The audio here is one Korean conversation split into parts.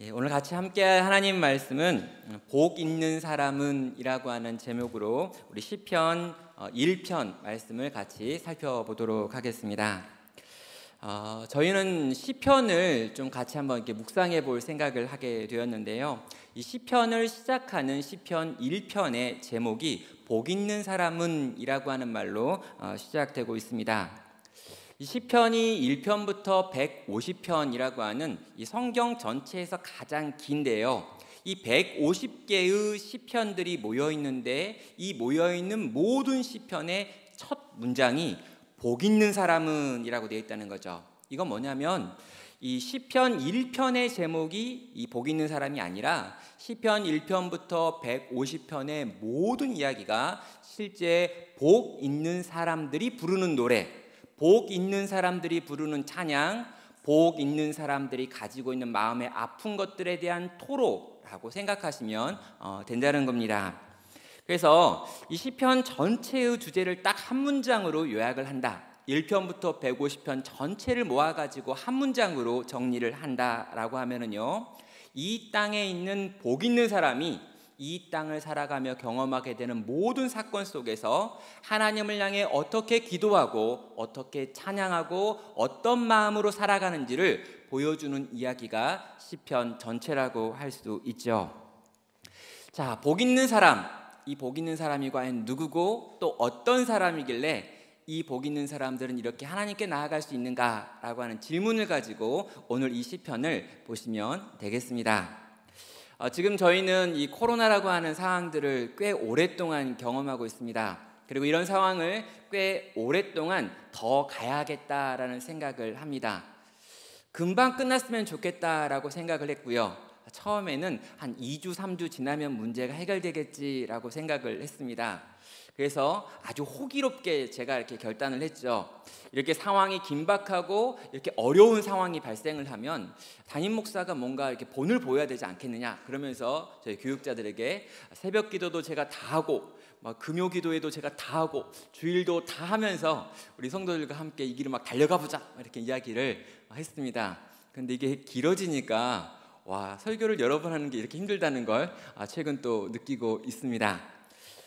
오늘 같이 함께 할 하나님 말씀은 복 있는 사람은 이라고 하는 제목으로 우리 시편 1편 말씀을 같이 살펴보도록 하겠습니다. 저희는 시편을 좀 같이 한번 이렇게 묵상해 볼 생각을 하게 되었는데요. 이 시편을 시작하는 시편 1편의 제목이 복 있는 사람은 이라고 하는 말로 시작되고 있습니다. 이 시편이 1편부터 150편이라고 하는 이 성경 전체에서 가장 긴데요. 이 150개의 시편들이 모여 있는데 이 모여 있는 모든 시편의 첫 문장이 복 있는 사람은 이라고 되어 있다는 거죠. 이건 뭐냐면 이 시편 1편의 제목이 이 복 있는 사람이 아니라 시편 1편부터 150편의 모든 이야기가 실제 복 있는 사람들이 부르는 노래, 복 있는 사람들이 부르는 찬양, 복 있는 사람들이 가지고 있는 마음의 아픈 것들에 대한 토로라고 생각하시면 된다는 겁니다. 그래서 이 시편 전체의 주제를 딱 한 문장으로 요약을 한다. 1편부터 150편 전체를 모아가지고 한 문장으로 정리를 한다라고 하면은요, 이 땅에 있는 복 있는 사람이 이 땅을 살아가며 경험하게 되는 모든 사건 속에서 하나님을 향해 어떻게 기도하고 어떻게 찬양하고 어떤 마음으로 살아가는지를 보여주는 이야기가 시편 전체라고 할 수 있죠. 자, 복 있는 사람, 이 복 있는 사람이 과연 누구고 또 어떤 사람이길래 이 복 있는 사람들은 이렇게 하나님께 나아갈 수 있는가라고 하는 질문을 가지고 오늘 이 시편을 보시면 되겠습니다. 지금 저희는 이 코로나라고 하는 상황들을 꽤 오랫동안 경험하고 있습니다. 그리고 이런 상황을 꽤 오랫동안 더 가야겠다라는 생각을 합니다. 금방 끝났으면 좋겠다라고 생각을 했고요. 처음에는 한 2주, 3주 지나면 문제가 해결되겠지라고 생각을 했습니다. 그래서 아주 호기롭게 제가 이렇게 결단을 했죠. 이렇게 상황이 긴박하고 이렇게 어려운 상황이 발생을 하면 담임 목사가 뭔가 이렇게 본을 보여야 되지 않겠느냐, 그러면서 저희 교육자들에게 새벽 기도도 제가 다 하고 금요 기도에도 제가 다 하고 주일도 다 하면서 우리 성도들과 함께 이 길을 막 달려가 보자 이렇게 이야기를 했습니다. 근데 이게 길어지니까 설교를 여러 번 하는 게 이렇게 힘들다는 걸 최근 또 느끼고 있습니다.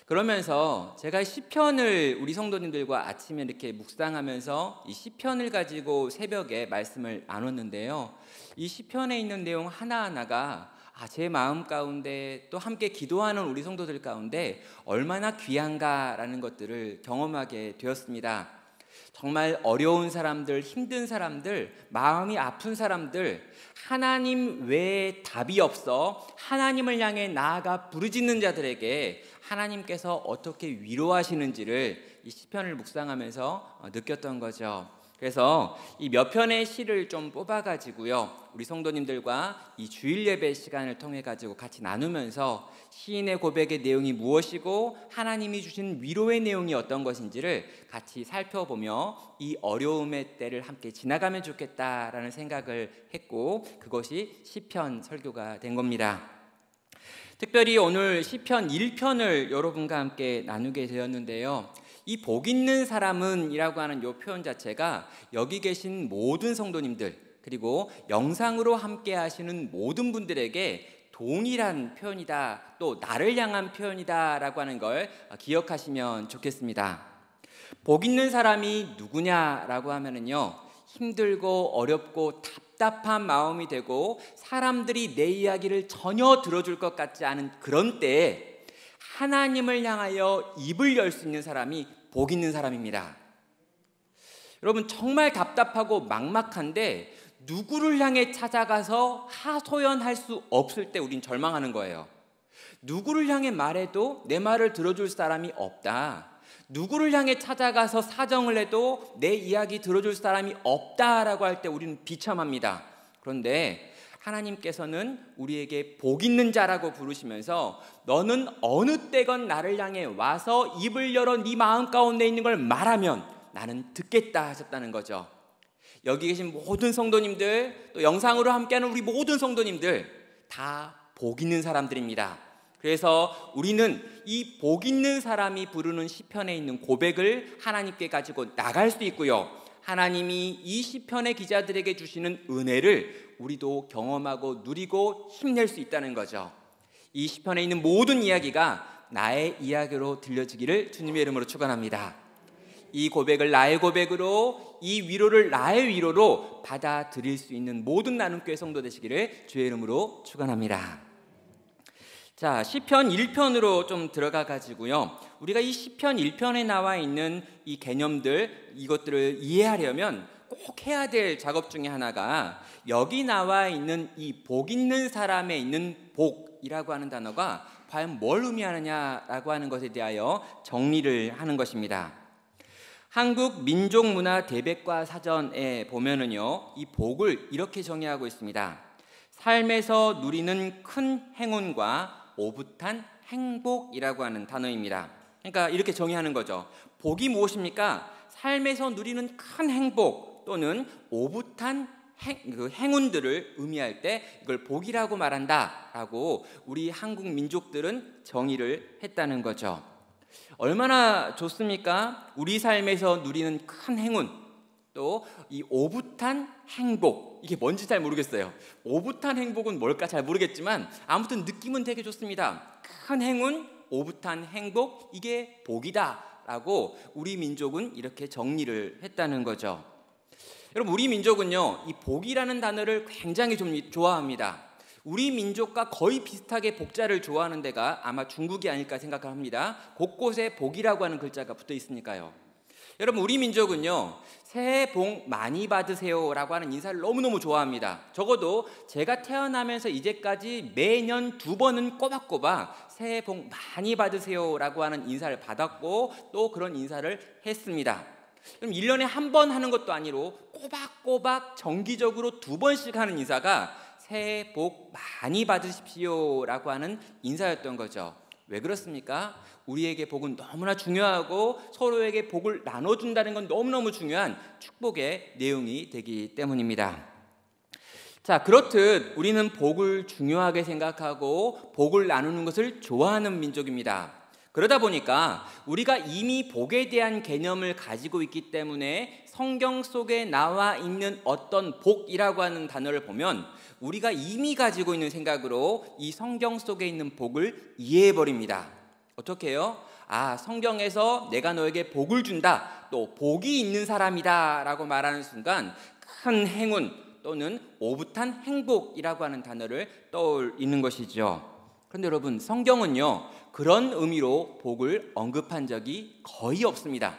그러면서 제가 시편을 우리 성도님들과 아침에 이렇게 묵상하면서 이 시편을 가지고 새벽에 말씀을 나눴는데요. 이 시편에 있는 내용 하나하나가 제 마음 가운데 또 함께 기도하는 우리 성도들 가운데 얼마나 귀한가라는 것들을 경험하게 되었습니다. 정말 어려운 사람들, 힘든 사람들, 마음이 아픈 사람들, 하나님 외에 답이 없어 하나님을 향해 나아가 부르짖는 자들에게 하나님께서 어떻게 위로하시는지를 이 시편을 묵상하면서 느꼈던 거죠. 그래서 이 몇 편의 시를 좀 뽑아가지고요, 우리 성도님들과 이 주일 예배 시간을 통해 가지고 같이 나누면서 시인의 고백의 내용이 무엇이고 하나님이 주신 위로의 내용이 어떤 것인지를 같이 살펴보며 이 어려움의 때를 함께 지나가면 좋겠다라는 생각을 했고, 그것이 시편 설교가 된 겁니다. 특별히 오늘 시편 1편을 여러분과 함께 나누게 되었는데요. 이 복 있는 사람은 이라고 하는 이 표현 자체가 여기 계신 모든 성도님들, 그리고 영상으로 함께 하시는 모든 분들에게 동일한 표현이다, 또 나를 향한 표현이다 라고 하는 걸 기억하시면 좋겠습니다. 복 있는 사람이 누구냐라고 하면은요, 힘들고 어렵고 답답한 마음이 되고 사람들이 내 이야기를 전혀 들어줄 것 같지 않은 그런 때에 하나님을 향하여 입을 열 수 있는 사람이 복 있는 사람입니다. 여러분, 정말 답답하고 막막한데 누구를 향해 찾아가서 하소연할 수 없을 때 우린 절망하는 거예요. 누구를 향해 말해도 내 말을 들어줄 사람이 없다, 누구를 향해 찾아가서 사정을 해도 내 이야기 들어줄 사람이 없다라고 할 때 우리는 비참합니다. 그런데 하나님께서는 우리에게 복 있는 자라고 부르시면서 너는 어느 때건 나를 향해 와서 입을 열어 네 마음 가운데 있는 걸 말하면 나는 듣겠다 하셨다는 거죠. 여기 계신 모든 성도님들, 또 영상으로 함께하는 우리 모든 성도님들 다 복 있는 사람들입니다. 그래서 우리는 이 복 있는 사람이 부르는 시편에 있는 고백을 하나님께 가지고 나갈 수 있고요, 하나님이 이 시편의 기자들에게 주시는 은혜를 우리도 경험하고 누리고 힘낼 수 있다는 거죠. 이 시편에 있는 모든 이야기가 나의 이야기로 들려지기를 주님의 이름으로 축원합니다. 이 고백을 나의 고백으로, 이 위로를 나의 위로로 받아들일 수 있는 모든 나눔교회 성도 되시기를 주의 이름으로 축원합니다. 자, 시편 1편으로 좀 들어가 가지고요, 우리가 이 시편 1편에 나와 있는 이 개념들, 이것들을 이해하려면 꼭 해야 될 작업 중에 하나가, 여기 나와 있는 이 복 있는 사람에 있는 복이라고 하는 단어가 과연 뭘 의미하느냐라고 하는 것에 대하여 정리를 하는 것입니다. 한국 민족문화 대백과 사전에 보면은요, 이 복을 이렇게 정의하고 있습니다. 삶에서 누리는 큰 행운과 오붓한 행복이라고 하는 단어입니다. 그러니까 이렇게 정의하는 거죠. 복이 무엇입니까? 삶에서 누리는 큰 행복 또는 오붓한 행운들을 의미할 때 이걸 복이라고 말한다라고 우리 한국 민족들은 정의를 했다는 거죠. 얼마나 좋습니까? 우리 삶에서 누리는 큰 행운, 또 이 오붓한 행복, 이게 뭔지 잘 모르겠어요. 오붓한 행복은 뭘까 잘 모르겠지만 아무튼 느낌은 되게 좋습니다. 큰 행운, 오붓한 행복, 이게 복이다라고 우리 민족은 이렇게 정리를 했다는 거죠. 여러분, 우리 민족은요, 이 복이라는 단어를 굉장히 좀 좋아합니다. 우리 민족과 거의 비슷하게 복자를 좋아하는 데가 아마 중국이 아닐까 생각합니다. 곳곳에 복이라고 하는 글자가 붙어 있으니까요. 여러분, 우리 민족은요, 새해 복 많이 받으세요 라고 하는 인사를 너무너무 좋아합니다. 적어도 제가 태어나면서 이제까지 매년 2번은 꼬박꼬박 새해 복 많이 받으세요 라고 하는 인사를 받았고, 또 그런 인사를 했습니다. 그럼 1년에 한 번 하는 것도 아니로 꼬박꼬박 정기적으로 2번씩 하는 인사가 새해 복 많이 받으십시오 라고 하는 인사였던 거죠. 왜 그렇습니까? 우리에게 복은 너무나 중요하고 서로에게 복을 나눠준다는 건 너무너무 중요한 축복의 내용이 되기 때문입니다. 자, 그렇듯 우리는 복을 중요하게 생각하고 복을 나누는 것을 좋아하는 민족입니다. 그러다 보니까 우리가 이미 복에 대한 개념을 가지고 있기 때문에 성경 속에 나와 있는 어떤 복이라고 하는 단어를 보면 우리가 이미 가지고 있는 생각으로 이 성경 속에 있는 복을 이해해버립니다. 어떻게 해요? 아, 성경에서 내가 너에게 복을 준다, 또 복이 있는 사람이다 라고 말하는 순간 큰 행운 또는 오붓한 행복이라고 하는 단어를 떠올리는 것이죠. 그런데 여러분, 성경은요, 그런 의미로 복을 언급한 적이 거의 없습니다.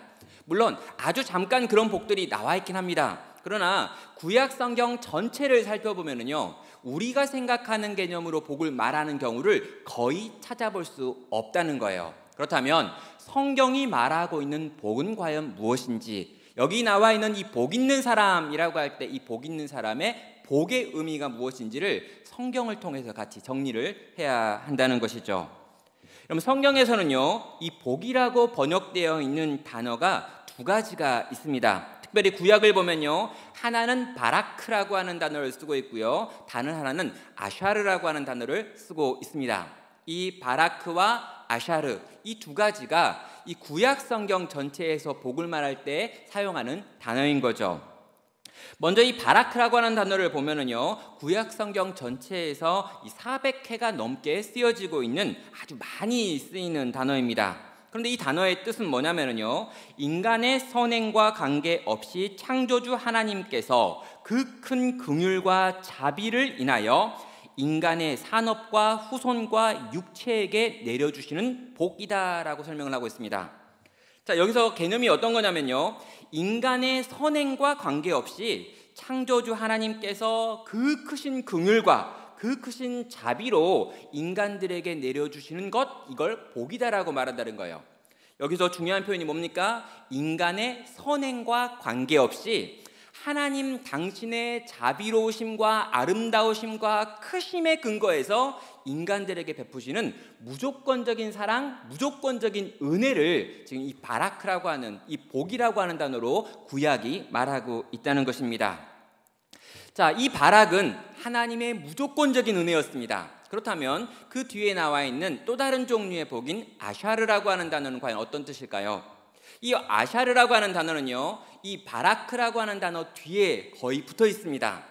물론 아주 잠깐 그런 복들이 나와 있긴 합니다. 그러나 구약 성경 전체를 살펴보면요, 우리가 생각하는 개념으로 복을 말하는 경우를 거의 찾아볼 수 없다는 거예요. 그렇다면 성경이 말하고 있는 복은 과연 무엇인지, 여기 나와 있는 이 복 있는 사람이라고 할 때 이 복 있는 사람의 복의 의미가 무엇인지를 성경을 통해서 같이 정리를 해야 한다는 것이죠. 그럼 성경에서는요, 이 복이라고 번역되어 있는 단어가 2가지가 있습니다. 특별히 구약을 보면요, 하나는 바라크라고 하는 단어를 쓰고 있고요, 다른 하나는 아샤르라고 하는 단어를 쓰고 있습니다. 이 바라크와 아샤르, 이 2가지가 이 구약 성경 전체에서 복을 말할 때 사용하는 단어인 거죠. 먼저 이 바라크라고 하는 단어를 보면은요, 구약 성경 전체에서 이 400회가 넘게 쓰여지고 있는 아주 많이 쓰이는 단어입니다. 그런데 이 단어의 뜻은 뭐냐면요, 인간의 선행과 관계없이 창조주 하나님께서 그 큰 긍휼과 자비를 인하여 인간의 산업과 후손과 육체에게 내려주시는 복이다라고 설명을 하고 있습니다. 자, 여기서 개념이 어떤 거냐면요, 인간의 선행과 관계없이 창조주 하나님께서 그 크신 긍휼과 그 크신 자비로 인간들에게 내려주시는 것, 이걸 복이다라고 말한다는 거예요. 여기서 중요한 표현이 뭡니까? 인간의 선행과 관계없이 하나님 당신의 자비로우심과 아름다우심과 크심의 근거에서 인간들에게 베푸시는 무조건적인 사랑, 무조건적인 은혜를 지금 이 바라크라고 하는, 이 복이라고 하는 단어로 구약이 말하고 있다는 것입니다. 자, 이 바락은 하나님의 무조건적인 은혜였습니다. 그렇다면 그 뒤에 나와 있는 또 다른 종류의 복인 아샤르라고 하는 단어는 과연 어떤 뜻일까요? 이 아샤르라고 하는 단어는요, 이 바라크라고 하는 단어 뒤에 거의 붙어 있습니다.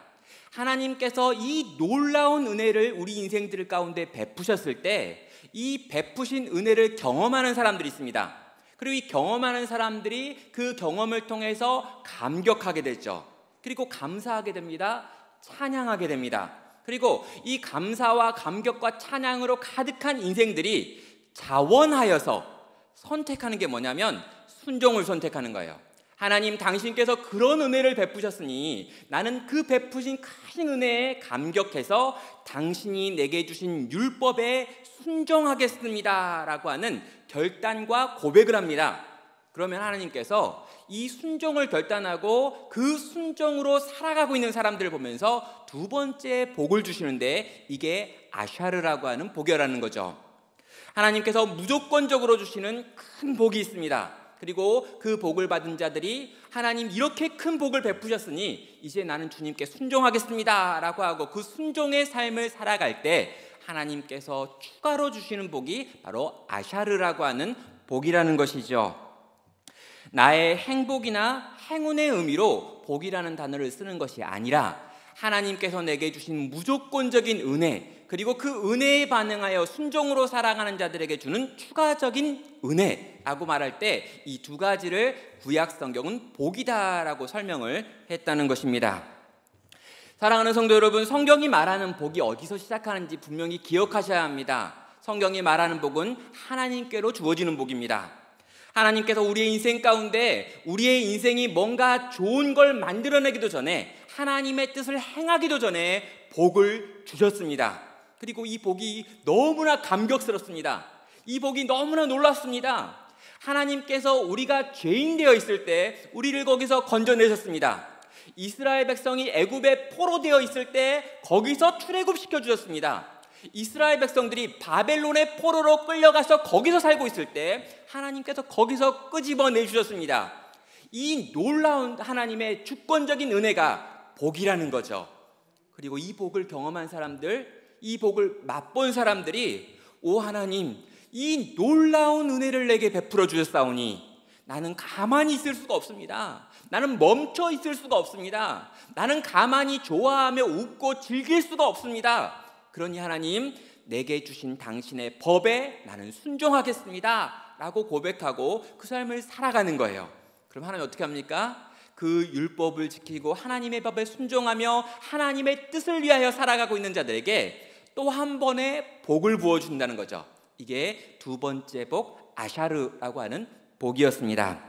하나님께서 이 놀라운 은혜를 우리 인생들 가운데 베푸셨을 때 이 베푸신 은혜를 경험하는 사람들이 있습니다. 그리고 이 경험하는 사람들이 그 경험을 통해서 감격하게 되죠. 그리고 감사하게 됩니다. 찬양하게 됩니다. 그리고 이 감사와 감격과 찬양으로 가득한 인생들이 자원하여서 선택하는 게 뭐냐면 순종을 선택하는 거예요. 하나님, 당신께서 그런 은혜를 베푸셨으니 나는 그 베푸신 큰 은혜에 감격해서 당신이 내게 주신 율법에 순종하겠습니다 라고 하는 결단과 고백을 합니다. 그러면 하나님께서 이 순종을 결단하고 그 순종으로 살아가고 있는 사람들을 보면서 두 번째 복을 주시는데, 이게 아샤르라고 하는 복이라는 거죠. 하나님께서 무조건적으로 주시는 큰 복이 있습니다. 그리고 그 복을 받은 자들이 하나님 이렇게 큰 복을 베푸셨으니 이제 나는 주님께 순종하겠습니다 라고 하고 그 순종의 삶을 살아갈 때 하나님께서 추가로 주시는 복이 바로 아샤르라고 하는 복이라는 것이죠. 나의 행복이나 행운의 의미로 복이라는 단어를 쓰는 것이 아니라 하나님께서 내게 주신 무조건적인 은혜, 그리고 그 은혜에 반응하여 순종으로 살아가는 자들에게 주는 추가적인 은혜라고 말할 때 이 두 가지를 구약 성경은 복이다라고 설명을 했다는 것입니다. 사랑하는 성도 여러분, 성경이 말하는 복이 어디서 시작하는지 분명히 기억하셔야 합니다. 성경이 말하는 복은 하나님께로 주어지는 복입니다. 하나님께서 우리의 인생 가운데 우리의 인생이 뭔가 좋은 걸 만들어내기도 전에, 하나님의 뜻을 행하기도 전에 복을 주셨습니다. 그리고 이 복이 너무나 감격스럽습니다. 이 복이 너무나 놀랍습니다. 하나님께서 우리가 죄인 되어 있을 때 우리를 거기서 건져내셨습니다. 이스라엘 백성이 애굽에 포로되어 있을 때 거기서 출애굽시켜 주셨습니다. 이스라엘 백성들이 바벨론의 포로로 끌려가서 거기서 살고 있을 때 하나님께서 거기서 끄집어내 주셨습니다. 이 놀라운 하나님의 주권적인 은혜가 복이라는 거죠. 그리고 이 복을 경험한 사람들, 이 복을 맛본 사람들이 오 하나님, 이 놀라운 은혜를 내게 베풀어 주셨사오니 나는 가만히 있을 수가 없습니다. 나는 멈춰 있을 수가 없습니다. 나는 가만히 좋아하며 웃고 즐길 수가 없습니다. 그러니 하나님, 내게 주신 당신의 법에 나는 순종하겠습니다 라고 고백하고 그 삶을 살아가는 거예요. 그럼 하나님 어떻게 합니까? 그 율법을 지키고 하나님의 법에 순종하며 하나님의 뜻을 위하여 살아가고 있는 자들에게 또 한 번의 복을 부어준다는 거죠. 이게 두 번째 복, 아샤르라고 하는 복이었습니다.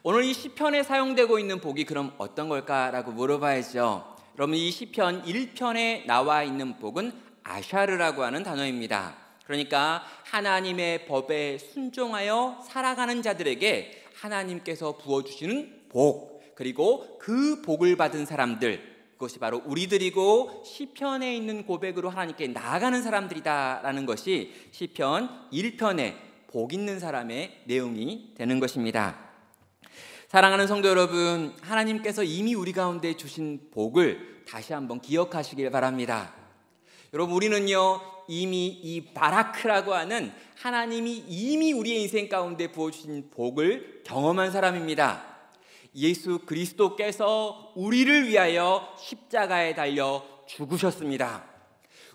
오늘 이 시편에 사용되고 있는 복이 그럼 어떤 걸까라고 물어봐야죠. 여러분, 이 시편 1편에 나와 있는 복은 아샤르라고 하는 단어입니다. 그러니까 하나님의 법에 순종하여 살아가는 자들에게 하나님께서 부어주시는 복, 그리고 그 복을 받은 사람들, 그것이 바로 우리들이고 시편에 있는 고백으로 하나님께 나아가는 사람들이다라는 것이 시편 1편의 복 있는 사람의 내용이 되는 것입니다. 사랑하는 성도 여러분, 하나님께서 이미 우리 가운데 주신 복을 다시 한번 기억하시길 바랍니다. 여러분, 우리는요 이미 이 바라크라고 하는 하나님이 이미 우리의 인생 가운데 부어주신 복을 경험한 사람입니다. 예수 그리스도께서 우리를 위하여 십자가에 달려 죽으셨습니다.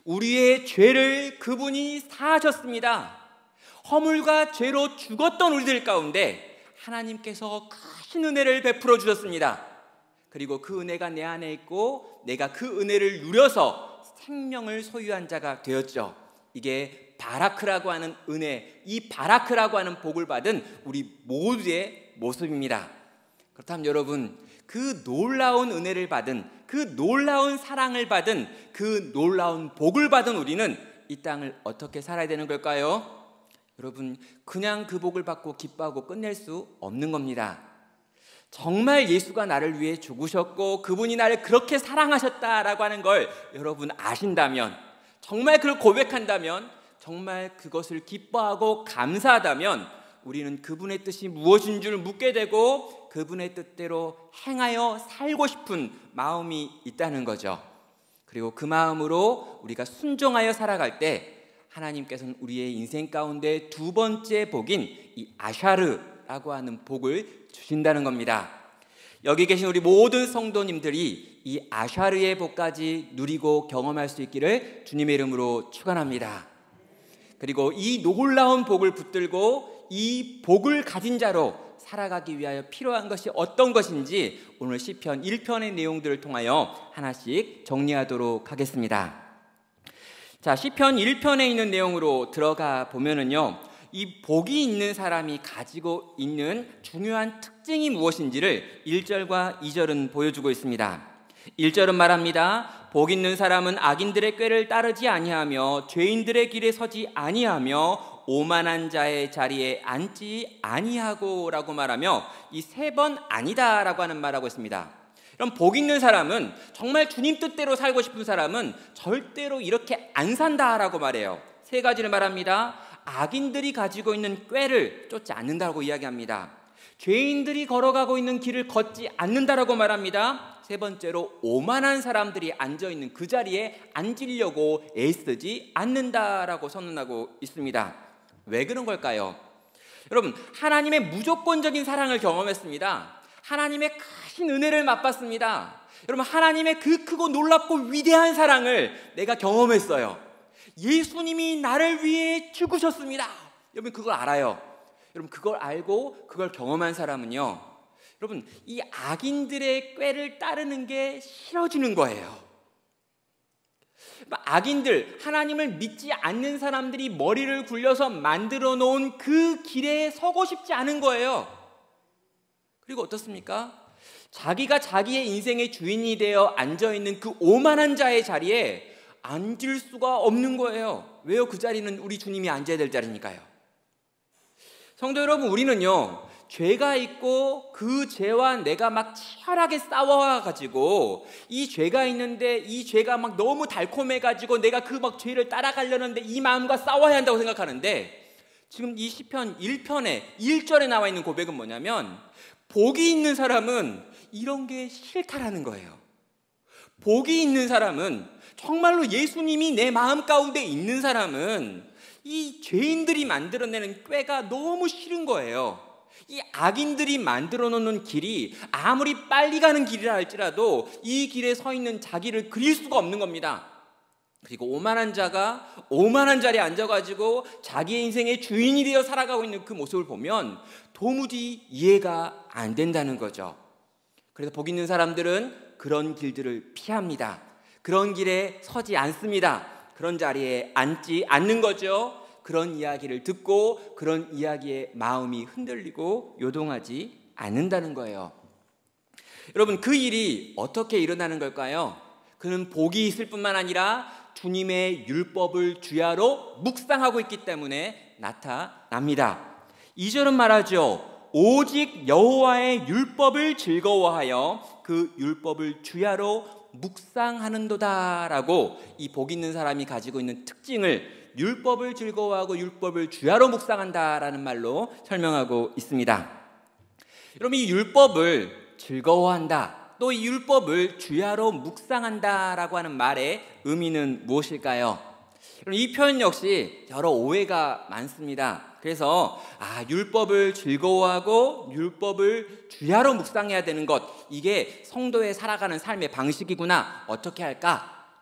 우리의 죄를 그분이 사하셨습니다. 허물과 죄로 죽었던 우리들 가운데 하나님께서 큰 은혜를 베풀어 주셨습니다. 그리고 그 은혜가 내 안에 있고 내가 그 은혜를 누려서 생명을 소유한 자가 되었죠. 이게 바라크라고 하는 은혜, 이 바라크라고 하는 복을 받은 우리 모두의 모습입니다. 그렇다면 여러분, 그 놀라운 은혜를 받은, 그 놀라운 사랑을 받은, 그 놀라운 복을 받은 우리는 이 땅을 어떻게 살아야 되는 걸까요? 여러분, 그냥 그 복을 받고 기뻐하고 끝낼 수 없는 겁니다. 정말 예수가 나를 위해 죽으셨고 그분이 나를 그렇게 사랑하셨다라고 하는 걸 여러분 아신다면, 정말 그걸 고백한다면, 정말 그것을 기뻐하고 감사하다면 우리는 그분의 뜻이 무엇인 줄 묻게 되고 그분의 뜻대로 행하여 살고 싶은 마음이 있다는 거죠. 그리고 그 마음으로 우리가 순종하여 살아갈 때 하나님께서는 우리의 인생 가운데 두 번째 복인 이 아샤르라고 하는 복을 주신다는 겁니다. 여기 계신 우리 모든 성도님들이 이 아샤르의 복까지 누리고 경험할 수 있기를 주님의 이름으로 축원합니다. 그리고 이 놀라운 복을 붙들고 이 복을 가진 자로 살아가기 위하여 필요한 것이 어떤 것인지 오늘 시편 1편의 내용들을 통하여 하나씩 정리하도록 하겠습니다. 자, 시편 1편에 있는 내용으로 들어가 보면은요, 이 복이 있는 사람이 가지고 있는 중요한 특징이 무엇인지를 1절과 2절은 보여주고 있습니다. 1절은 말합니다. 복 있는 사람은 악인들의 꾀를 따르지 아니하며 죄인들의 길에 서지 아니하며 오만한 자의 자리에 앉지 아니하고 라고 말하며 이 3번 아니다 라고 하는 말하고 있습니다. 그럼 복 있는 사람은, 정말 주님 뜻대로 살고 싶은 사람은 절대로 이렇게 안 산다라고 말해요. 3가지를 말합니다. 악인들이 가지고 있는 꾀를 쫓지 않는다고 이야기합니다. 죄인들이 걸어가고 있는 길을 걷지 않는다라고 말합니다. 3번째로 오만한 사람들이 앉아있는 그 자리에 앉으려고 애쓰지 않는다라고 선언하고 있습니다. 왜 그런 걸까요? 여러분, 하나님의 무조건적인 사랑을 경험했습니다. 하나님의 크신 은혜를 맛봤습니다. 여러분, 하나님의 그 크고 놀랍고 위대한 사랑을 내가 경험했어요. 예수님이 나를 위해 죽으셨습니다. 여러분, 그걸 알아요. 여러분, 그걸 알고 그걸 경험한 사람은요, 여러분, 이 악인들의 꾀를 따르는 게 싫어지는 거예요. 악인들, 하나님을 믿지 않는 사람들이 머리를 굴려서 만들어 놓은 그 길에 서고 싶지 않은 거예요. 그리고 어떻습니까? 자기가 자기의 인생의 주인이 되어 앉아있는 그 오만한 자의 자리에 앉을 수가 없는 거예요. 왜요? 그 자리는 우리 주님이 앉아야 될 자리니까요. 성도 여러분, 우리는요, 죄가 있고 그 죄와 내가 막 치열하게 싸워가지고 이 죄가 있는데 이 죄가 막 너무 달콤해가지고 내가 그 막 죄를 따라가려는데 이 마음과 싸워야 한다고 생각하는데, 지금 이 시편 1편에 1절에 나와 있는 고백은 뭐냐면, 복이 있는 사람은 이런 게 싫다라는 거예요. 복이 있는 사람은, 정말로 예수님이 내 마음 가운데 있는 사람은 이 죄인들이 만들어내는 꾀가 너무 싫은 거예요. 이 악인들이 만들어 놓는 길이 아무리 빨리 가는 길이라 할지라도 이 길에 서 있는 자기를 그릴 수가 없는 겁니다. 그리고 오만한 자가 오만한 자리에 앉아가지고 자기의 인생의 주인이 되어 살아가고 있는 그 모습을 보면 도무지 이해가 안 된다는 거죠. 그래서 복 있는 사람들은 그런 길들을 피합니다. 그런 길에 서지 않습니다. 그런 자리에 앉지 않는 거죠. 그런 이야기를 듣고 그런 이야기에 마음이 흔들리고 요동하지 않는다는 거예요. 여러분, 그 일이 어떻게 일어나는 걸까요? 그는 복이 있을 뿐만 아니라 주님의 율법을 주야로 묵상하고 있기 때문에 나타납니다. 2절은 말하죠. 오직 여호와의 율법을 즐거워하여 그 율법을 주야로 묵상하는도다 라고, 이 복 있는 사람이 가지고 있는 특징을 율법을 즐거워하고 율법을 주야로 묵상한다라는 말로 설명하고 있습니다. 여러분, 이 율법을 즐거워한다, 또 이 율법을 주야로 묵상한다라고 하는 말의 의미는 무엇일까요? 이 표현 역시 여러 오해가 많습니다. 그래서 율법을 즐거워하고 율법을 주야로 묵상해야 되는 것, 이게 성도의 살아가는 삶의 방식이구나, 어떻게 할까?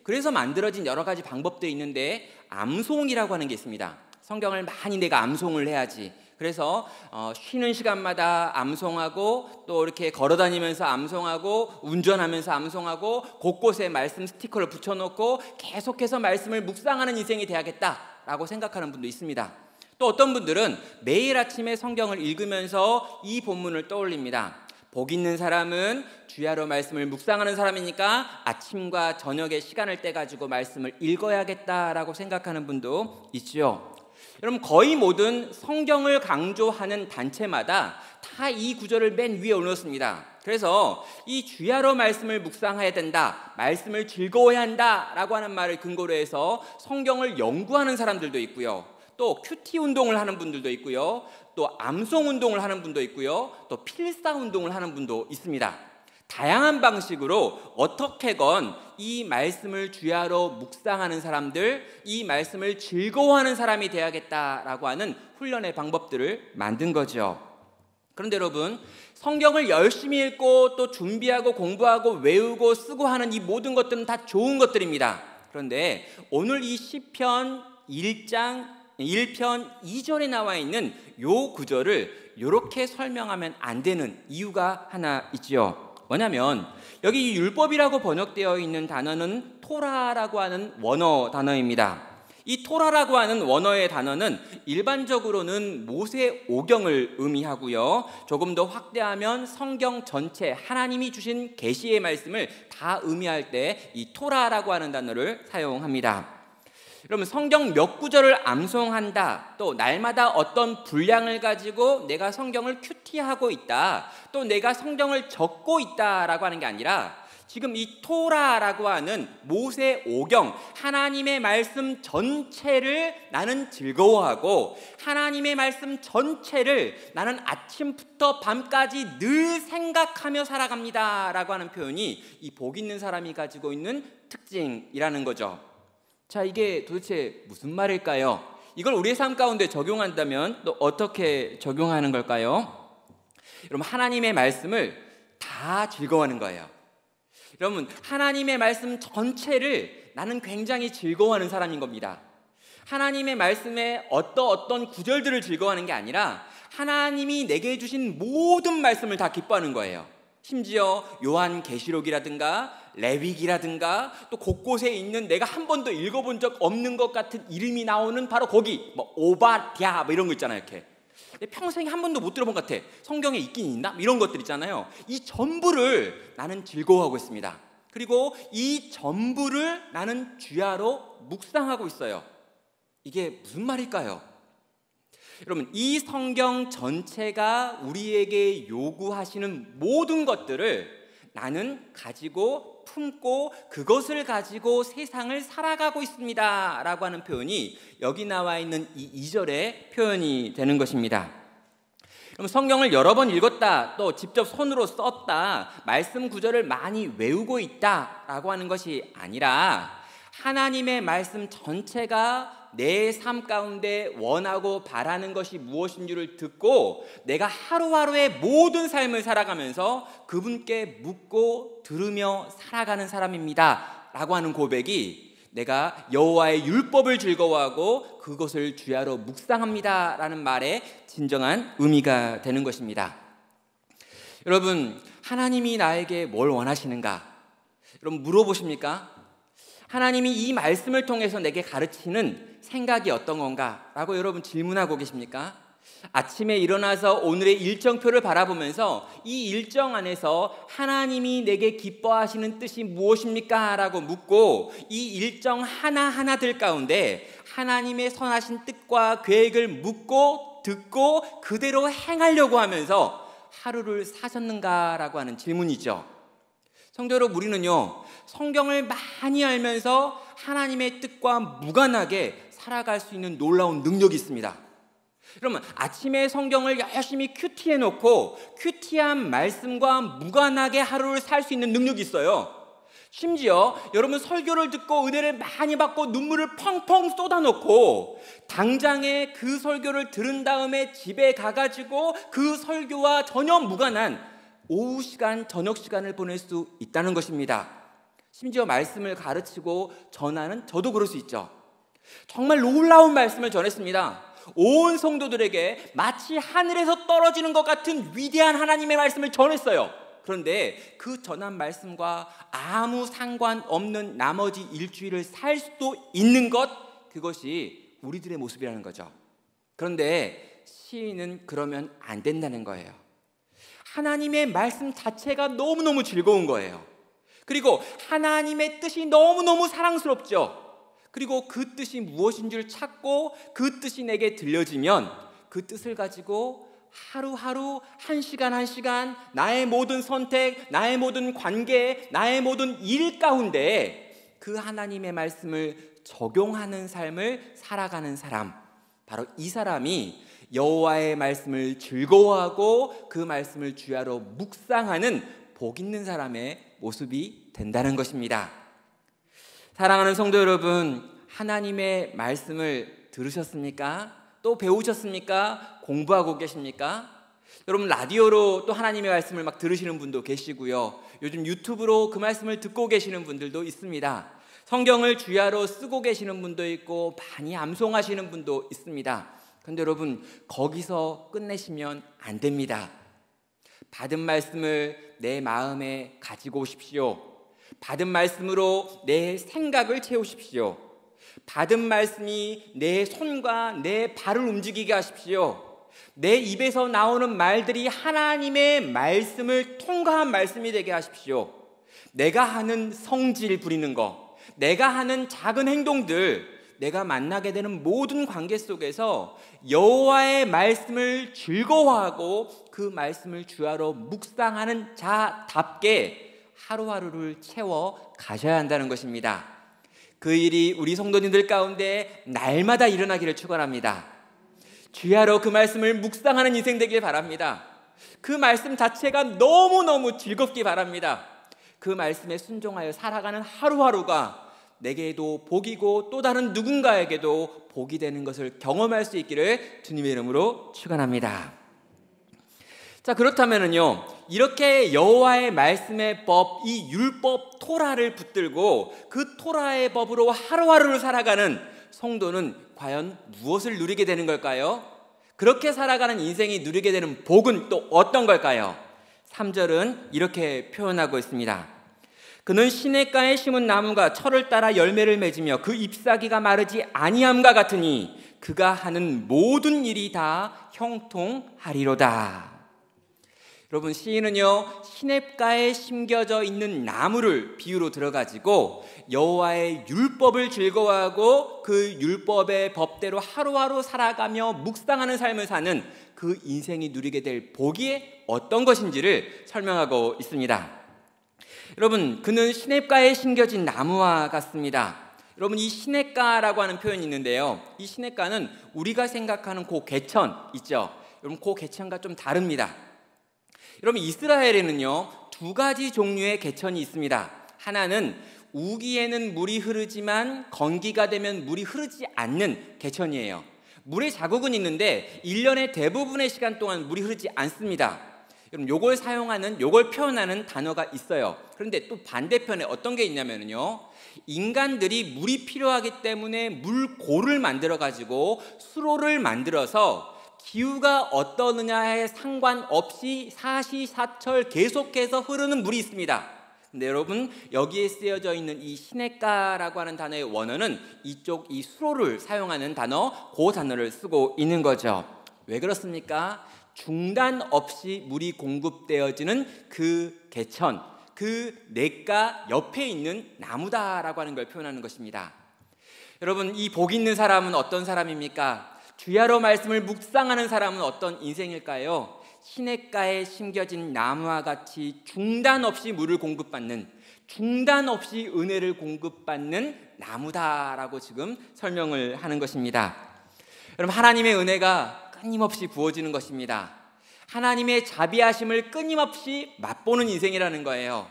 그래서 만들어진 여러 가지 방법들이 있는데, 암송이라고 하는 게 있습니다. 성경을 많이 내가 암송을 해야지. 그래서 쉬는 시간마다 암송하고, 또 이렇게 걸어다니면서 암송하고, 운전하면서 암송하고, 곳곳에 말씀 스티커를 붙여놓고 계속해서 말씀을 묵상하는 인생이 돼야겠다라고 생각하는 분도 있습니다. 또 어떤 분들은 매일 아침에 성경을 읽으면서 이 본문을 떠올립니다. 복 있는 사람은 주야로 말씀을 묵상하는 사람이니까 아침과 저녁에 시간을 떼가지고 말씀을 읽어야겠다라고 생각하는 분도 있죠. 여러분, 거의 모든 성경을 강조하는 단체마다 다 이 구절을 맨 위에 올렸습니다. 그래서 이 주야로 말씀을 묵상해야 된다, 말씀을 즐거워해야 한다라고 하는 말을 근거로 해서 성경을 연구하는 사람들도 있고요, 또 큐티 운동을 하는 분들도 있고요, 또 암송 운동을 하는 분도 있고요, 또 필사 운동을 하는 분도 있습니다. 다양한 방식으로 어떻게건 이 말씀을 주야로 묵상하는 사람들, 이 말씀을 즐거워하는 사람이 되어야겠다라고 하는 훈련의 방법들을 만든 거죠. 그런데 여러분, 성경을 열심히 읽고 또 준비하고 공부하고 외우고 쓰고 하는 이 모든 것들은 다 좋은 것들입니다. 그런데 오늘 이 시편 1장 1편 2절에 나와 있는 요 구절을 이렇게 설명하면 안 되는 이유가 하나 있죠. 뭐냐면 여기 이 율법이라고 번역되어 있는 단어는 토라라고 하는 원어 단어입니다. 이 토라라고 하는 원어의 단어는 일반적으로는 모세 오경을 의미하고요, 조금 더 확대하면 성경 전체, 하나님이 주신 계시의 말씀을 다 의미할 때 이 토라라고 하는 단어를 사용합니다. 여러분, 성경 몇 구절을 암송한다, 또 날마다 어떤 분량을 가지고 내가 성경을 큐티하고 있다, 또 내가 성경을 적고 있다라고 하는 게 아니라 지금 이 토라라고 하는 모세 오경, 하나님의 말씀 전체를 나는 즐거워하고 하나님의 말씀 전체를 나는 아침부터 밤까지 늘 생각하며 살아갑니다 라고 하는 표현이 이 복 있는 사람이 가지고 있는 특징이라는 거죠. 자, 이게 도대체 무슨 말일까요? 이걸 우리의 삶 가운데 적용한다면 또 어떻게 적용하는 걸까요? 여러분, 하나님의 말씀을 다 즐거워하는 거예요. 여러분, 하나님의 말씀 전체를 나는 굉장히 즐거워하는 사람인 겁니다. 하나님의 말씀에 어떤 구절들을 즐거워하는 게 아니라 하나님이 내게 주신 모든 말씀을 다 기뻐하는 거예요. 심지어 요한계시록이라든가 레위기라든가 또 곳곳에 있는 내가 한 번도 읽어본 적 없는 것 같은 이름이 나오는 바로 거기, 뭐 오바댜 뭐 이런 거 있잖아요. 이렇게 평생에 한 번도 못 들어본 것 같아, 성경에 있긴 있나? 이런 것들 있잖아요. 이 전부를 나는 즐거워하고 있습니다. 그리고 이 전부를 나는 주야로 묵상하고 있어요. 이게 무슨 말일까요? 여러분, 이 성경 전체가 우리에게 요구하시는 모든 것들을 나는 가지고 품고 그것을 가지고 세상을 살아가고 있습니다 라고 하는 표현이 여기 나와 있는 이 2절의 표현이 되는 것입니다. 그럼 성경을 여러 번 읽었다, 또 직접 손으로 썼다, 말씀 구절을 많이 외우고 있다 라고 하는 것이 아니라 하나님의 말씀 전체가 내 삶 가운데 원하고 바라는 것이 무엇인지를 듣고 내가 하루하루의 모든 삶을 살아가면서 그분께 묻고 들으며 살아가는 사람입니다 라고 하는 고백이 내가 여호와의 율법을 즐거워하고 그것을 주야로 묵상합니다 라는 말의 진정한 의미가 되는 것입니다. 여러분, 하나님이 나에게 뭘 원하시는가? 여러분, 물어보십니까? 하나님이 이 말씀을 통해서 내게 가르치는 생각이 어떤 건가? 라고 여러분 질문하고 계십니까? 아침에 일어나서 오늘의 일정표를 바라보면서 이 일정 안에서 하나님이 내게 기뻐하시는 뜻이 무엇입니까? 라고 묻고 이 일정 하나하나들 가운데 하나님의 선하신 뜻과 계획을 묻고 듣고 그대로 행하려고 하면서 하루를 사셨는가? 라고 하는 질문이죠. 성도 여러분, 우리는요, 성경을 많이 알면서 하나님의 뜻과 무관하게 살아갈 수 있는 놀라운 능력이 있습니다. 여러분, 아침에 성경을 열심히 큐티해 놓고 큐티한 말씀과 무관하게 하루를 살 수 있는 능력이 있어요. 심지어 여러분, 설교를 듣고 은혜를 많이 받고 눈물을 펑펑 쏟아놓고 당장에 그 설교를 들은 다음에 집에 가가지고 그 설교와 전혀 무관한 오후 시간, 저녁 시간을 보낼 수 있다는 것입니다. 심지어 말씀을 가르치고 전하는 저도 그럴 수 있죠. 정말 놀라운 말씀을 전했습니다. 온 성도들에게 마치 하늘에서 떨어지는 것 같은 위대한 하나님의 말씀을 전했어요. 그런데 그 전한 말씀과 아무 상관없는 나머지 일주일을 살 수도 있는 것, 그것이 우리들의 모습이라는 거죠. 그런데 시인은 그러면 안 된다는 거예요. 하나님의 말씀 자체가 너무너무 즐거운 거예요. 그리고 하나님의 뜻이 너무너무 사랑스럽죠. 그리고 그 뜻이 무엇인 줄 찾고 그 뜻이 내게 들려지면 그 뜻을 가지고 하루하루 한 시간 한 시간 나의 모든 선택, 나의 모든 관계, 나의 모든 일 가운데 그 하나님의 말씀을 적용하는 삶을 살아가는 사람, 바로 이 사람이 여호와의 말씀을 즐거워하고 그 말씀을 주야로 묵상하는 복 있는 사람의 모습이 된다는 것입니다. 사랑하는 성도 여러분, 하나님의 말씀을 들으셨습니까? 또 배우셨습니까? 공부하고 계십니까? 여러분 라디오로 또 하나님의 말씀을 막 들으시는 분도 계시고요. 요즘 유튜브로 그 말씀을 듣고 계시는 분들도 있습니다. 성경을 주야로 쓰고 계시는 분도 있고 많이 암송하시는 분도 있습니다. 그런데 여러분 거기서 끝내시면 안 됩니다. 받은 말씀을 내 마음에 가지고 오십시오. 받은 말씀으로 내 생각을 채우십시오. 받은 말씀이 내 손과 내 발을 움직이게 하십시오. 내 입에서 나오는 말들이 하나님의 말씀을 통과한 말씀이 되게 하십시오. 내가 하는 성질 부리는 거, 내가 하는 작은 행동들, 내가 만나게 되는 모든 관계 속에서 여호와의 말씀을 즐거워하고 그 말씀을 주야로 묵상하는 자답게 하루하루를 채워 가셔야 한다는 것입니다. 그 일이 우리 성도님들 가운데 날마다 일어나기를 축원합니다. 주야로 그 말씀을 묵상하는 인생 되길 바랍니다. 그 말씀 자체가 너무너무 즐겁기 바랍니다. 그 말씀에 순종하여 살아가는 하루하루가 내게도 복이고 또 다른 누군가에게도 복이 되는 것을 경험할 수 있기를 주님의 이름으로 축원합니다. 자, 그렇다면은요, 이렇게 여호와의 말씀의 법, 이 율법 토라를 붙들고 그 토라의 법으로 하루하루를 살아가는 성도는 과연 무엇을 누리게 되는 걸까요? 그렇게 살아가는 인생이 누리게 되는 복은 또 어떤 걸까요? 3절은 이렇게 표현하고 있습니다. 그는 시냇가에 심은 나무가 철을 따라 열매를 맺으며 그 잎사귀가 마르지 아니함과 같으니 그가 하는 모든 일이 다 형통하리로다. 여러분, 시인은요, 시냇가에 심겨져 있는 나무를 비유로 들어가지고 여호와의 율법을 즐거워하고 그 율법의 법대로 하루하루 살아가며 묵상하는 삶을 사는 그 인생이 누리게 될 복이 어떤 것인지를 설명하고 있습니다. 여러분, 그는 시냇가에 심겨진 나무와 같습니다. 여러분, 이 시냇가라고 하는 표현이 있는데요, 이 시냇가는 우리가 생각하는 그 개천 있죠. 여러분, 그 개천과 좀 다릅니다. 여러분, 이스라엘에는요, 두 가지 종류의 개천이 있습니다. 하나는 우기에는 물이 흐르지만 건기가 되면 물이 흐르지 않는 개천이에요. 물의 자국은 있는데 1년의 대부분의 시간 동안 물이 흐르지 않습니다. 여러분, 요걸 표현하는 단어가 있어요. 그런데 또 반대편에 어떤 게 있냐면요, 인간들이 물이 필요하기 때문에 물고를 만들어 가지고 수로를 만들어서 기후가 어떠느냐에 상관없이 사시사철 계속해서 흐르는 물이 있습니다. 근데 여러분, 여기에 쓰여져 있는 이 시냇가라고 하는 단어의 원어는 이쪽 이 수로를 사용하는 단어, 그 단어를 쓰고 있는 거죠. 왜 그렇습니까? 중단 없이 물이 공급되어지는 그 개천, 그 냇가 옆에 있는 나무다라고 하는 걸 표현하는 것입니다. 여러분, 이 복 있는 사람은 어떤 사람입니까? 주야로 말씀을 묵상하는 사람은 어떤 인생일까요? 시냇가에 심겨진 나무와 같이 중단 없이 물을 공급받는, 중단 없이 은혜를 공급받는 나무다라고 지금 설명을 하는 것입니다. 여러분, 하나님의 은혜가 끊임없이 부어지는 것입니다. 하나님의 자비하심을 끊임없이 맛보는 인생이라는 거예요.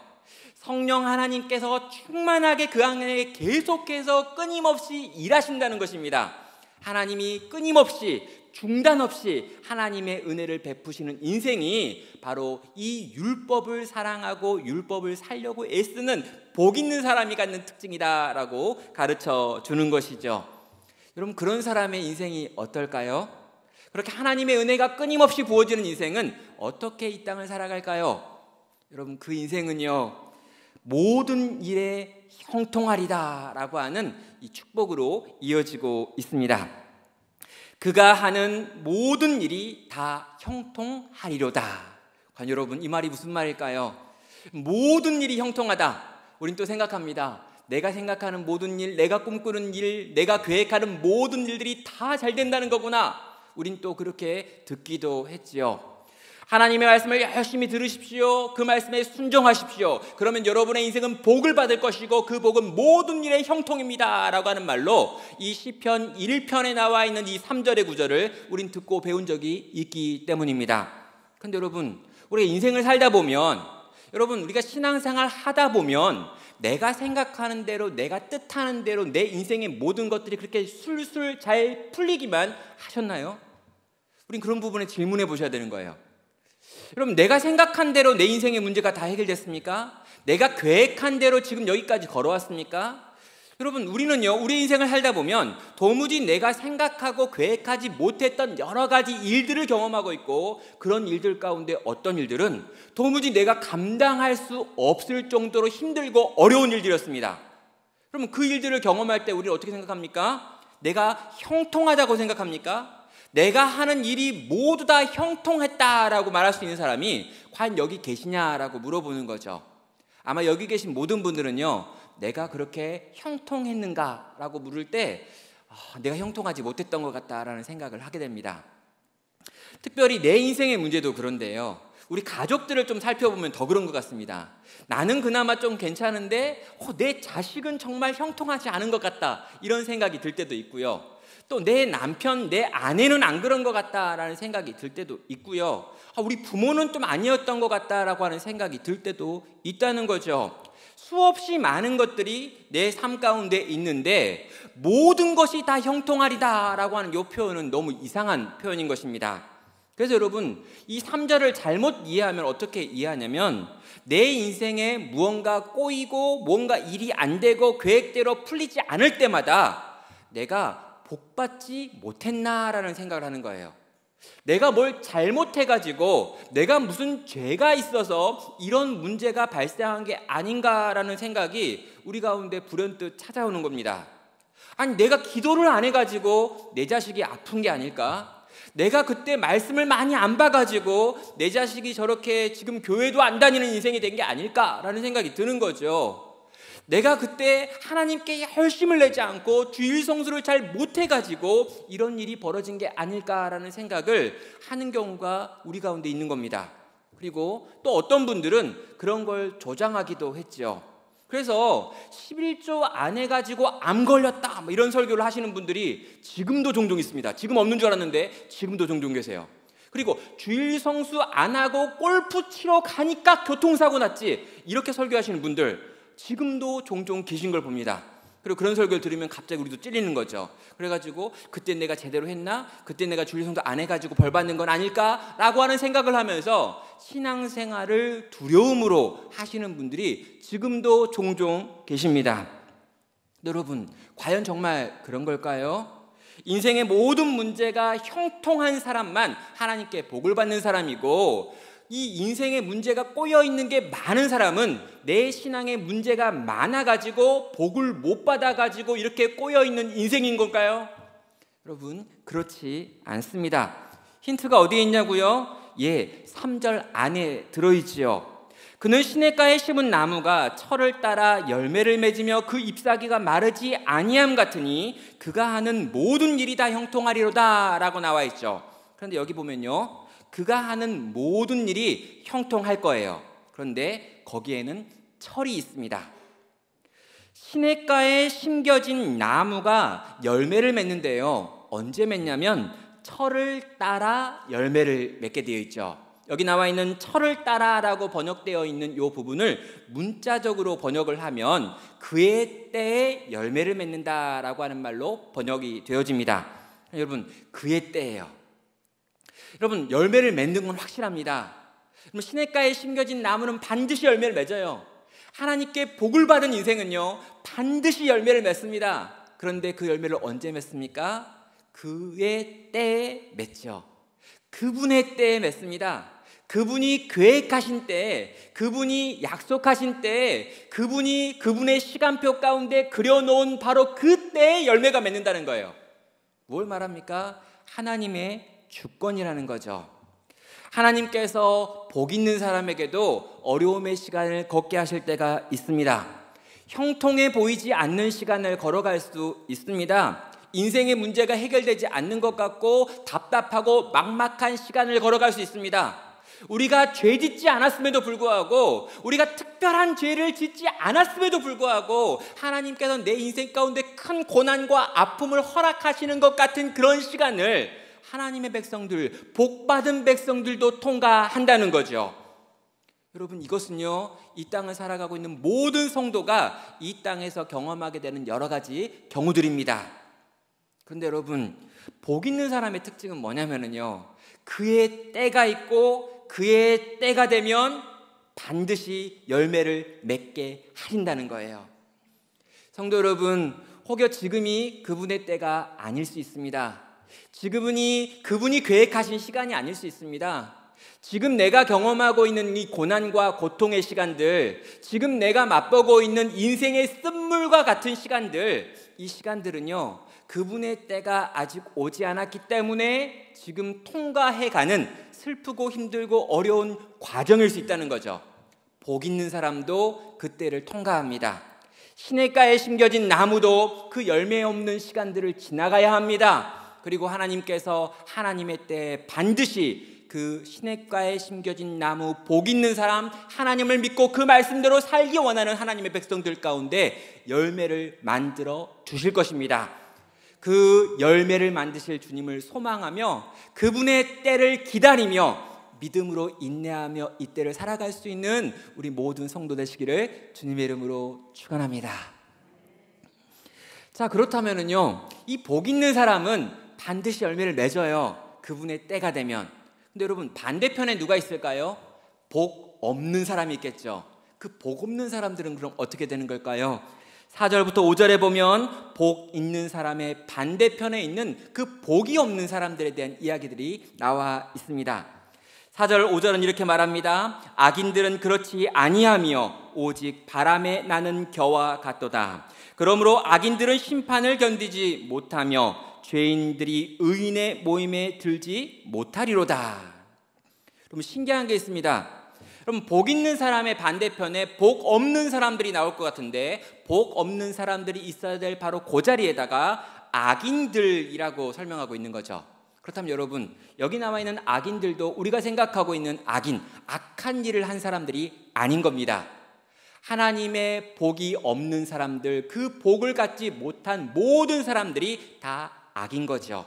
성령 하나님께서 충만하게 그 안에 계속해서 끊임없이 일하신다는 것입니다. 하나님이 끊임없이 중단 없이 하나님의 은혜를 베푸시는 인생이 바로 이 율법을 사랑하고 율법을 살려고 애쓰는 복 있는 사람이 갖는 특징이다라고 가르쳐 주는 것이죠. 여러분, 그런 사람의 인생이 어떨까요? 그렇게 하나님의 은혜가 끊임없이 부어지는 인생은 어떻게 이 땅을 살아갈까요? 여러분, 그 인생은요, 모든 일에 형통하리다라고 하는 이 축복으로 이어지고 있습니다. 그가 하는 모든 일이 다 형통하리로다. 과연 여러분, 이 말이 무슨 말일까요? 모든 일이 형통하다. 우린 또 생각합니다. 내가 생각하는 모든 일, 내가 꿈꾸는 일, 내가 계획하는 모든 일들이 다 잘 된다는 거구나. 우린 또 그렇게 듣기도 했지요. 하나님의 말씀을 열심히 들으십시오. 그 말씀에 순종하십시오. 그러면 여러분의 인생은 복을 받을 것이고 그 복은 모든 일의 형통입니다 라고 하는 말로 이 시편 1편에 나와 있는 이 3절의 구절을 우린 듣고 배운 적이 있기 때문입니다. 그런데 여러분, 우리가 인생을 살다 보면, 여러분, 우리가 신앙생활 하다 보면 내가 생각하는 대로, 내가 뜻하는 대로 내 인생의 모든 것들이 그렇게 술술 잘 풀리기만 하셨나요? 우린 그런 부분에 질문해 보셔야 되는 거예요. 여러분, 내가 생각한 대로 내 인생의 문제가 다 해결됐습니까? 내가 계획한 대로 지금 여기까지 걸어왔습니까? 여러분, 우리는요, 우리 인생을 살다 보면 도무지 내가 생각하고 계획하지 못했던 여러 가지 일들을 경험하고 있고, 그런 일들 가운데 어떤 일들은 도무지 내가 감당할 수 없을 정도로 힘들고 어려운 일들이었습니다. 그러면 그 일들을 경험할 때 우리는 어떻게 생각합니까? 내가 형통하다고 생각합니까? 내가 하는 일이 모두 다 형통했다라고 말할 수 있는 사람이 과연 여기 계시냐라고 물어보는 거죠. 아마 여기 계신 모든 분들은요, 내가 그렇게 형통했는가라고 물을 때 내가 형통하지 못했던 것 같다라는 생각을 하게 됩니다. 특별히 내 인생의 문제도 그런데요, 우리 가족들을 좀 살펴보면 더 그런 것 같습니다. 나는 그나마 좀 괜찮은데 내 자식은 정말 형통하지 않은 것 같다, 이런 생각이 들 때도 있고요. 또 내 남편, 내 아내는 안 그런 것 같다라는 생각이 들 때도 있고요. 우리 부모는 좀 아니었던 것 같다라고 하는 생각이 들 때도 있다는 거죠. 수없이 많은 것들이 내 삶 가운데 있는데 모든 것이 다 형통하리다라고 하는 이 표현은 너무 이상한 표현인 것입니다. 그래서 여러분, 이 3절을 잘못 이해하면 어떻게 이해하냐면, 내 인생에 무언가 꼬이고 뭔가 일이 안 되고 계획대로 풀리지 않을 때마다 내가 복받지 못했나라는 생각을 하는 거예요. 내가 뭘 잘못해가지고 내가 무슨 죄가 있어서 이런 문제가 발생한 게 아닌가라는 생각이 우리 가운데 불현듯 찾아오는 겁니다. 아니, 내가 기도를 안 해가지고 내 자식이 아픈 게 아닐까? 내가 그때 말씀을 많이 안 봐가지고 내 자식이 저렇게 지금 교회도 안 다니는 인생이 된 게 아닐까라는 생각이 드는 거죠. 내가 그때 하나님께 열심을 내지 않고 주일 성수를 잘 못해가지고 이런 일이 벌어진 게 아닐까라는 생각을 하는 경우가 우리 가운데 있는 겁니다. 그리고 또 어떤 분들은 그런 걸 조장하기도 했죠. 그래서 11조 안 해가지고 암 걸렸다, 이런 설교를 하시는 분들이 지금도 종종 있습니다. 지금 없는 줄 알았는데 지금도 종종 계세요. 그리고 주일 성수 안 하고 골프 치러 가니까 교통사고 났지, 이렇게 설교하시는 분들 지금도 종종 계신 걸 봅니다. 그리고 그런 설교를 들으면 갑자기 우리도 찔리는 거죠. 그래가지고 그때 내가 제대로 했나? 그때 내가 주일성도 안 해가지고 벌 받는 건 아닐까라고 하는 생각을 하면서 신앙생활을 두려움으로 하시는 분들이 지금도 종종 계십니다. 여러분, 과연 정말 그런 걸까요? 인생의 모든 문제가 형통한 사람만 하나님께 복을 받는 사람이고, 이 인생의 문제가 꼬여있는 게 많은 사람은 내 신앙의 문제가 많아가지고 복을 못 받아가지고 이렇게 꼬여있는 인생인 걸까요? 여러분, 그렇지 않습니다. 힌트가 어디에 있냐고요? 3절 안에 들어있지요. 그는 시냇가에 심은 나무가 철을 따라 열매를 맺으며 그 잎사귀가 마르지 아니함 같으니 그가 하는 모든 일이 다 형통하리로다 라고 나와 있죠. 그런데 여기 보면요, 그가 하는 모든 일이 형통할 거예요. 그런데 거기에는 철이 있습니다. 시냇가에 심겨진 나무가 열매를 맺는데요, 언제 맺냐면 철을 따라 열매를 맺게 되어 있죠. 여기 나와 있는 철을 따라라고 번역되어 있는 이 부분을 문자적으로 번역을 하면 그의 때에 열매를 맺는다라고 하는 말로 번역이 되어집니다. 여러분, 그의 때예요. 여러분, 열매를 맺는 건 확실합니다. 시냇가에 심겨진 나무는 반드시 열매를 맺어요. 하나님께 복을 받은 인생은요, 반드시 열매를 맺습니다. 그런데 그 열매를 언제 맺습니까? 그의 때에 맺죠. 그분의 때에 맺습니다. 그분이 계획하신 때에, 그분이 약속하신 때에, 그분이 그분의 시간표 가운데 그려놓은 바로 그때에 열매가 맺는다는 거예요. 뭘 말합니까? 하나님의 주권이라는 거죠. 하나님께서 복 있는 사람에게도 어려움의 시간을 걷게 하실 때가 있습니다. 형통해 보이지 않는 시간을 걸어갈 수 있습니다. 인생의 문제가 해결되지 않는 것 같고 답답하고 막막한 시간을 걸어갈 수 있습니다. 우리가 죄 짓지 않았음에도 불구하고, 우리가 특별한 죄를 짓지 않았음에도 불구하고 하나님께서 내 인생 가운데 큰 고난과 아픔을 허락하시는 것 같은 그런 시간을 하나님의 백성들, 복받은 백성들도 통과한다는 거죠. 여러분, 이것은요, 이 땅을 살아가고 있는 모든 성도가 이 땅에서 경험하게 되는 여러 가지 경우들입니다. 그런데 여러분, 복 있는 사람의 특징은 뭐냐면요, 그의 때가 있고 그의 때가 되면 반드시 열매를 맺게 하신다는 거예요. 성도 여러분, 혹여 지금이 그분의 때가 아닐 수 있습니다. 지금은 그분이 계획하신 시간이 아닐 수 있습니다. 지금 내가 경험하고 있는 이 고난과 고통의 시간들, 지금 내가 맛보고 있는 인생의 쓴물과 같은 시간들, 이 시간들은요, 그분의 때가 아직 오지 않았기 때문에 지금 통과해가는 슬프고 힘들고 어려운 과정일 수 있다는 거죠. 복 있는 사람도 그 때를 통과합니다. 시냇가에 심겨진 나무도 그 열매 없는 시간들을 지나가야 합니다. 그리고 하나님께서 하나님의 때에 반드시 그 시냇가에 심겨진 나무, 복 있는 사람, 하나님을 믿고 그 말씀대로 살기 원하는 하나님의 백성들 가운데 열매를 만들어 주실 것입니다. 그 열매를 만드실 주님을 소망하며 그분의 때를 기다리며 믿음으로 인내하며 이 때를 살아갈 수 있는 우리 모든 성도 되시기를 주님의 이름으로 축원합니다. 자, 그렇다면은요, 이 복 있는 사람은 반드시 열매를 맺어요. 그분의 때가 되면. 근데 여러분, 반대편에 누가 있을까요? 복 없는 사람이 있겠죠. 그 복 없는 사람들은 그럼 어떻게 되는 걸까요? 4절부터 5절에 보면 복 있는 사람의 반대편에 있는 그 복이 없는 사람들에 대한 이야기들이 나와 있습니다. 4절 5절은 이렇게 말합니다. 악인들은 그렇지 아니하며 오직 바람에 나는 겨와 같도다. 그러므로 악인들은 심판을 견디지 못하며 죄인들이 의인의 모임에 들지 못하리로다. 여러분, 신기한 게 있습니다. 그럼 복 있는 사람의 반대편에 복 없는 사람들이 나올 것 같은데, 복 없는 사람들이 있어야 될 바로 그 자리에다가 악인들이라고 설명하고 있는 거죠. 그렇다면 여러분, 여기 나와 있는 악인들도 우리가 생각하고 있는 악인, 악한 일을 한 사람들이 아닌 겁니다. 하나님의 복이 없는 사람들, 그 복을 갖지 못한 모든 사람들이 다 악인 거죠.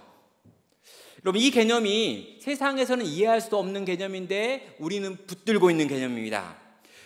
여러분, 이 개념이 세상에서는 이해할 수 없는 개념인데 우리는 붙들고 있는 개념입니다.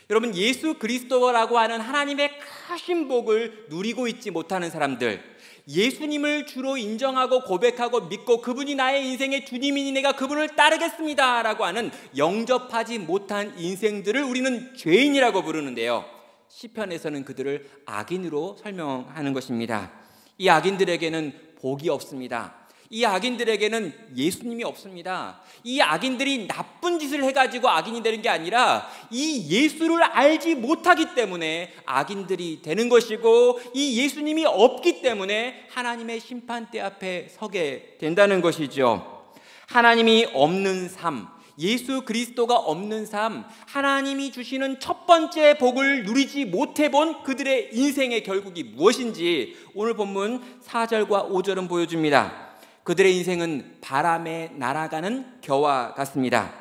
여러분, 예수 그리스도라고 하는 하나님의 크신 복을 누리고 있지 못하는 사람들, 예수님을 주로 인정하고 고백하고 믿고 그분이 나의 인생의 주님이니 내가 그분을 따르겠습니다 라고 하는 영접하지 못한 인생들을 우리는 죄인이라고 부르는데요, 시편에서는 그들을 악인으로 설명하는 것입니다. 이 악인들에게는 복이 없습니다. 이 악인들에게는 예수님이 없습니다. 이 악인들이 나쁜 짓을 해가지고 악인이 되는 게 아니라 이 예수를 알지 못하기 때문에 악인들이 되는 것이고, 이 예수님이 없기 때문에 하나님의 심판대 앞에 서게 된다는 것이죠. 하나님이 없는 삶, 예수 그리스도가 없는 삶, 하나님이 주시는 첫 번째 복을 누리지 못해본 그들의 인생의 결국이 무엇인지 오늘 본문 4절과 5절은 보여줍니다. 그들의 인생은 바람에 날아가는 겨와 같습니다.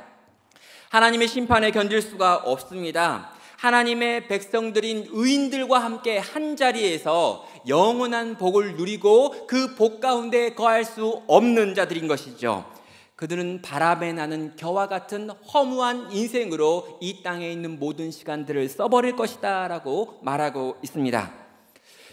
하나님의 심판에 견딜 수가 없습니다. 하나님의 백성들인 의인들과 함께 한 자리에서 영원한 복을 누리고 그 복 가운데 거할 수 없는 자들인 것이죠. 그들은 바람에 나는 겨와 같은 허무한 인생으로 이 땅에 있는 모든 시간들을 써버릴 것이다 라고 말하고 있습니다.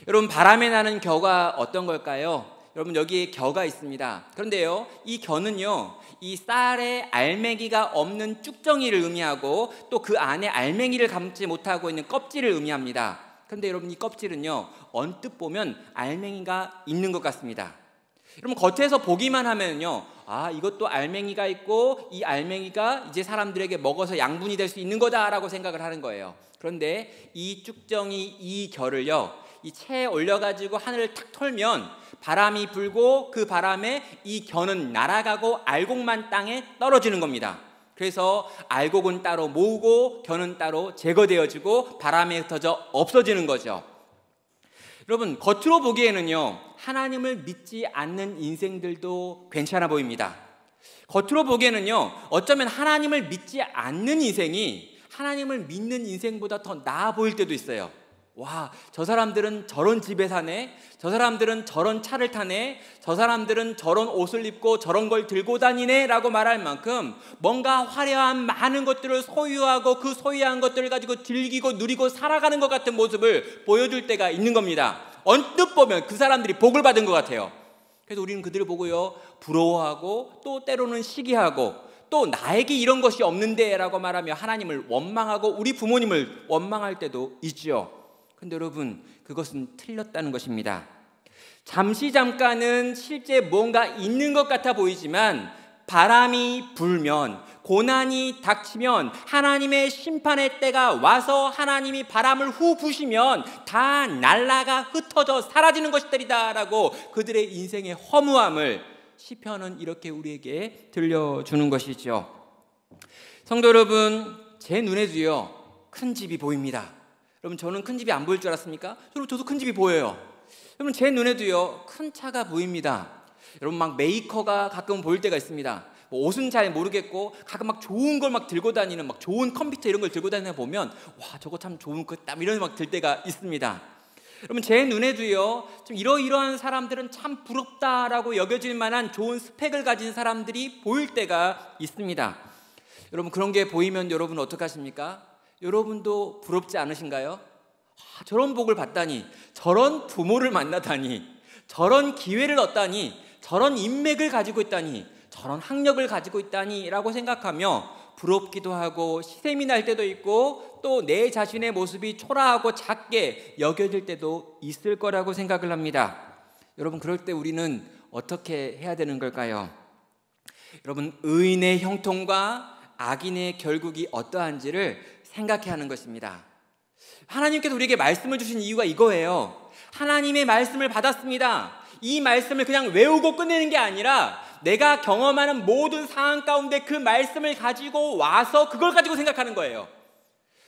여러분, 바람에 나는 겨가 어떤 걸까요? 여러분, 여기에 겨가 있습니다. 그런데요, 이 겨는요, 이 쌀에 알맹이가 없는 쭉정이를 의미하고 또 그 안에 알맹이를 감지 못하고 있는 껍질을 의미합니다. 그런데 여러분, 이 껍질은요, 언뜻 보면 알맹이가 있는 것 같습니다. 여러분, 겉에서 보기만 하면요, 아, 이것도 알맹이가 있고 이 알맹이가 이제 사람들에게 먹어서 양분이 될 수 있는 거다라고 생각을 하는 거예요. 그런데 이 쭉정이, 이 겨를요, 이 채에 올려가지고 하늘을 탁 털면 바람이 불고 그 바람에 이 겨는 날아가고 알곡만 땅에 떨어지는 겁니다. 그래서 알곡은 따로 모으고 겨는 따로 제거되어지고 바람에 흩어져 없어지는 거죠. 여러분, 겉으로 보기에는요, 하나님을 믿지 않는 인생들도 괜찮아 보입니다. 겉으로 보기에는요, 어쩌면 하나님을 믿지 않는 인생이 하나님을 믿는 인생보다 더 나아 보일 때도 있어요. 와, 저 사람들은 저런 집에 사네, 저 사람들은 저런 차를 타네, 저 사람들은 저런 옷을 입고 저런 걸 들고 다니네 라고 말할 만큼 뭔가 화려한 많은 것들을 소유하고 그 소유한 것들을 가지고 즐기고 누리고 살아가는 것 같은 모습을 보여줄 때가 있는 겁니다. 언뜻 보면 그 사람들이 복을 받은 것 같아요. 그래서 우리는 그들을 보고요, 부러워하고 또 때로는 시기하고 또 나에게 이런 것이 없는데 라고 말하며 하나님을 원망하고 우리 부모님을 원망할 때도 있죠. 근데 여러분, 그것은 틀렸다는 것입니다. 잠시 잠깐은 실제 뭔가 있는 것 같아 보이지만 바람이 불면, 고난이 닥치면, 하나님의 심판의 때가 와서 하나님이 바람을 후 부시면 다 날아가 흩어져 사라지는 것이더리다 라고 그들의 인생의 허무함을 시편은 이렇게 우리에게 들려주는 것이죠. 성도 여러분, 제 눈에도요 큰 집이 보입니다. 여러분, 저는 큰 집이 안 보일 줄 알았습니까? 저도 큰 집이 보여요. 여러분, 제 눈에도요 큰 차가 보입니다. 여러분, 막 메이커가 가끔 보일 때가 있습니다. 뭐 옷은 잘 모르겠고 가끔 막 좋은 걸 막 들고 다니는, 막 좋은 컴퓨터 이런 걸 들고 다니는 보면 와, 저거 참 좋은 거다 이런 막 들 때가 있습니다. 여러분, 제 눈에도요 좀 이러이러한 사람들은 참 부럽다라고 여겨질 만한 좋은 스펙을 가진 사람들이 보일 때가 있습니다. 여러분, 그런 게 보이면 여러분 어떡하십니까? 여러분도 부럽지 않으신가요? 저런 복을 받다니, 저런 부모를 만나다니, 저런 기회를 얻다니, 저런 인맥을 가지고 있다니, 저런 학력을 가지고 있다니 라고 생각하며 부럽기도 하고 시샘이 날 때도 있고 또 내 자신의 모습이 초라하고 작게 여겨질 때도 있을 거라고 생각을 합니다. 여러분, 그럴 때 우리는 어떻게 해야 되는 걸까요? 여러분, 의인의 형통과 악인의 결국이 어떠한지를 생각해야 하는 것입니다. 하나님께서 우리에게 말씀을 주신 이유가 이거예요. 하나님의 말씀을 받았습니다. 이 말씀을 그냥 외우고 끝내는 게 아니라 내가 경험하는 모든 상황 가운데 그 말씀을 가지고 와서 그걸 가지고 생각하는 거예요.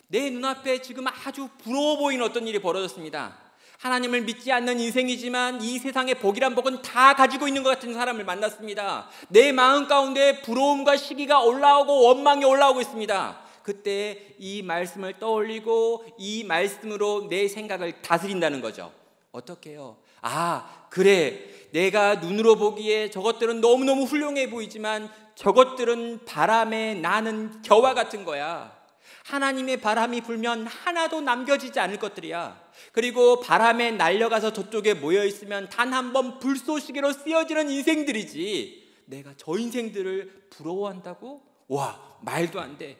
내 눈앞에 지금 아주 부러워 보이는 어떤 일이 벌어졌습니다. 하나님을 믿지 않는 인생이지만 이 세상의 복이란 복은 다 가지고 있는 것 같은 사람을 만났습니다. 내 마음 가운데 부러움과 시기가 올라오고 원망이 올라오고 있습니다. 그때 이 말씀을 떠올리고 이 말씀으로 내 생각을 다스린다는 거죠. 어떻게 해요? 아, 그래, 내가 눈으로 보기에 저것들은 너무너무 훌륭해 보이지만 저것들은 바람에 나는 겨와 같은 거야. 하나님의 바람이 불면 하나도 남겨지지 않을 것들이야. 그리고 바람에 날려가서 저쪽에 모여있으면 단 한 번 불쏘시개로 쓰여지는 인생들이지, 내가 저 인생들을 부러워한다고? 와, 말도 안 돼.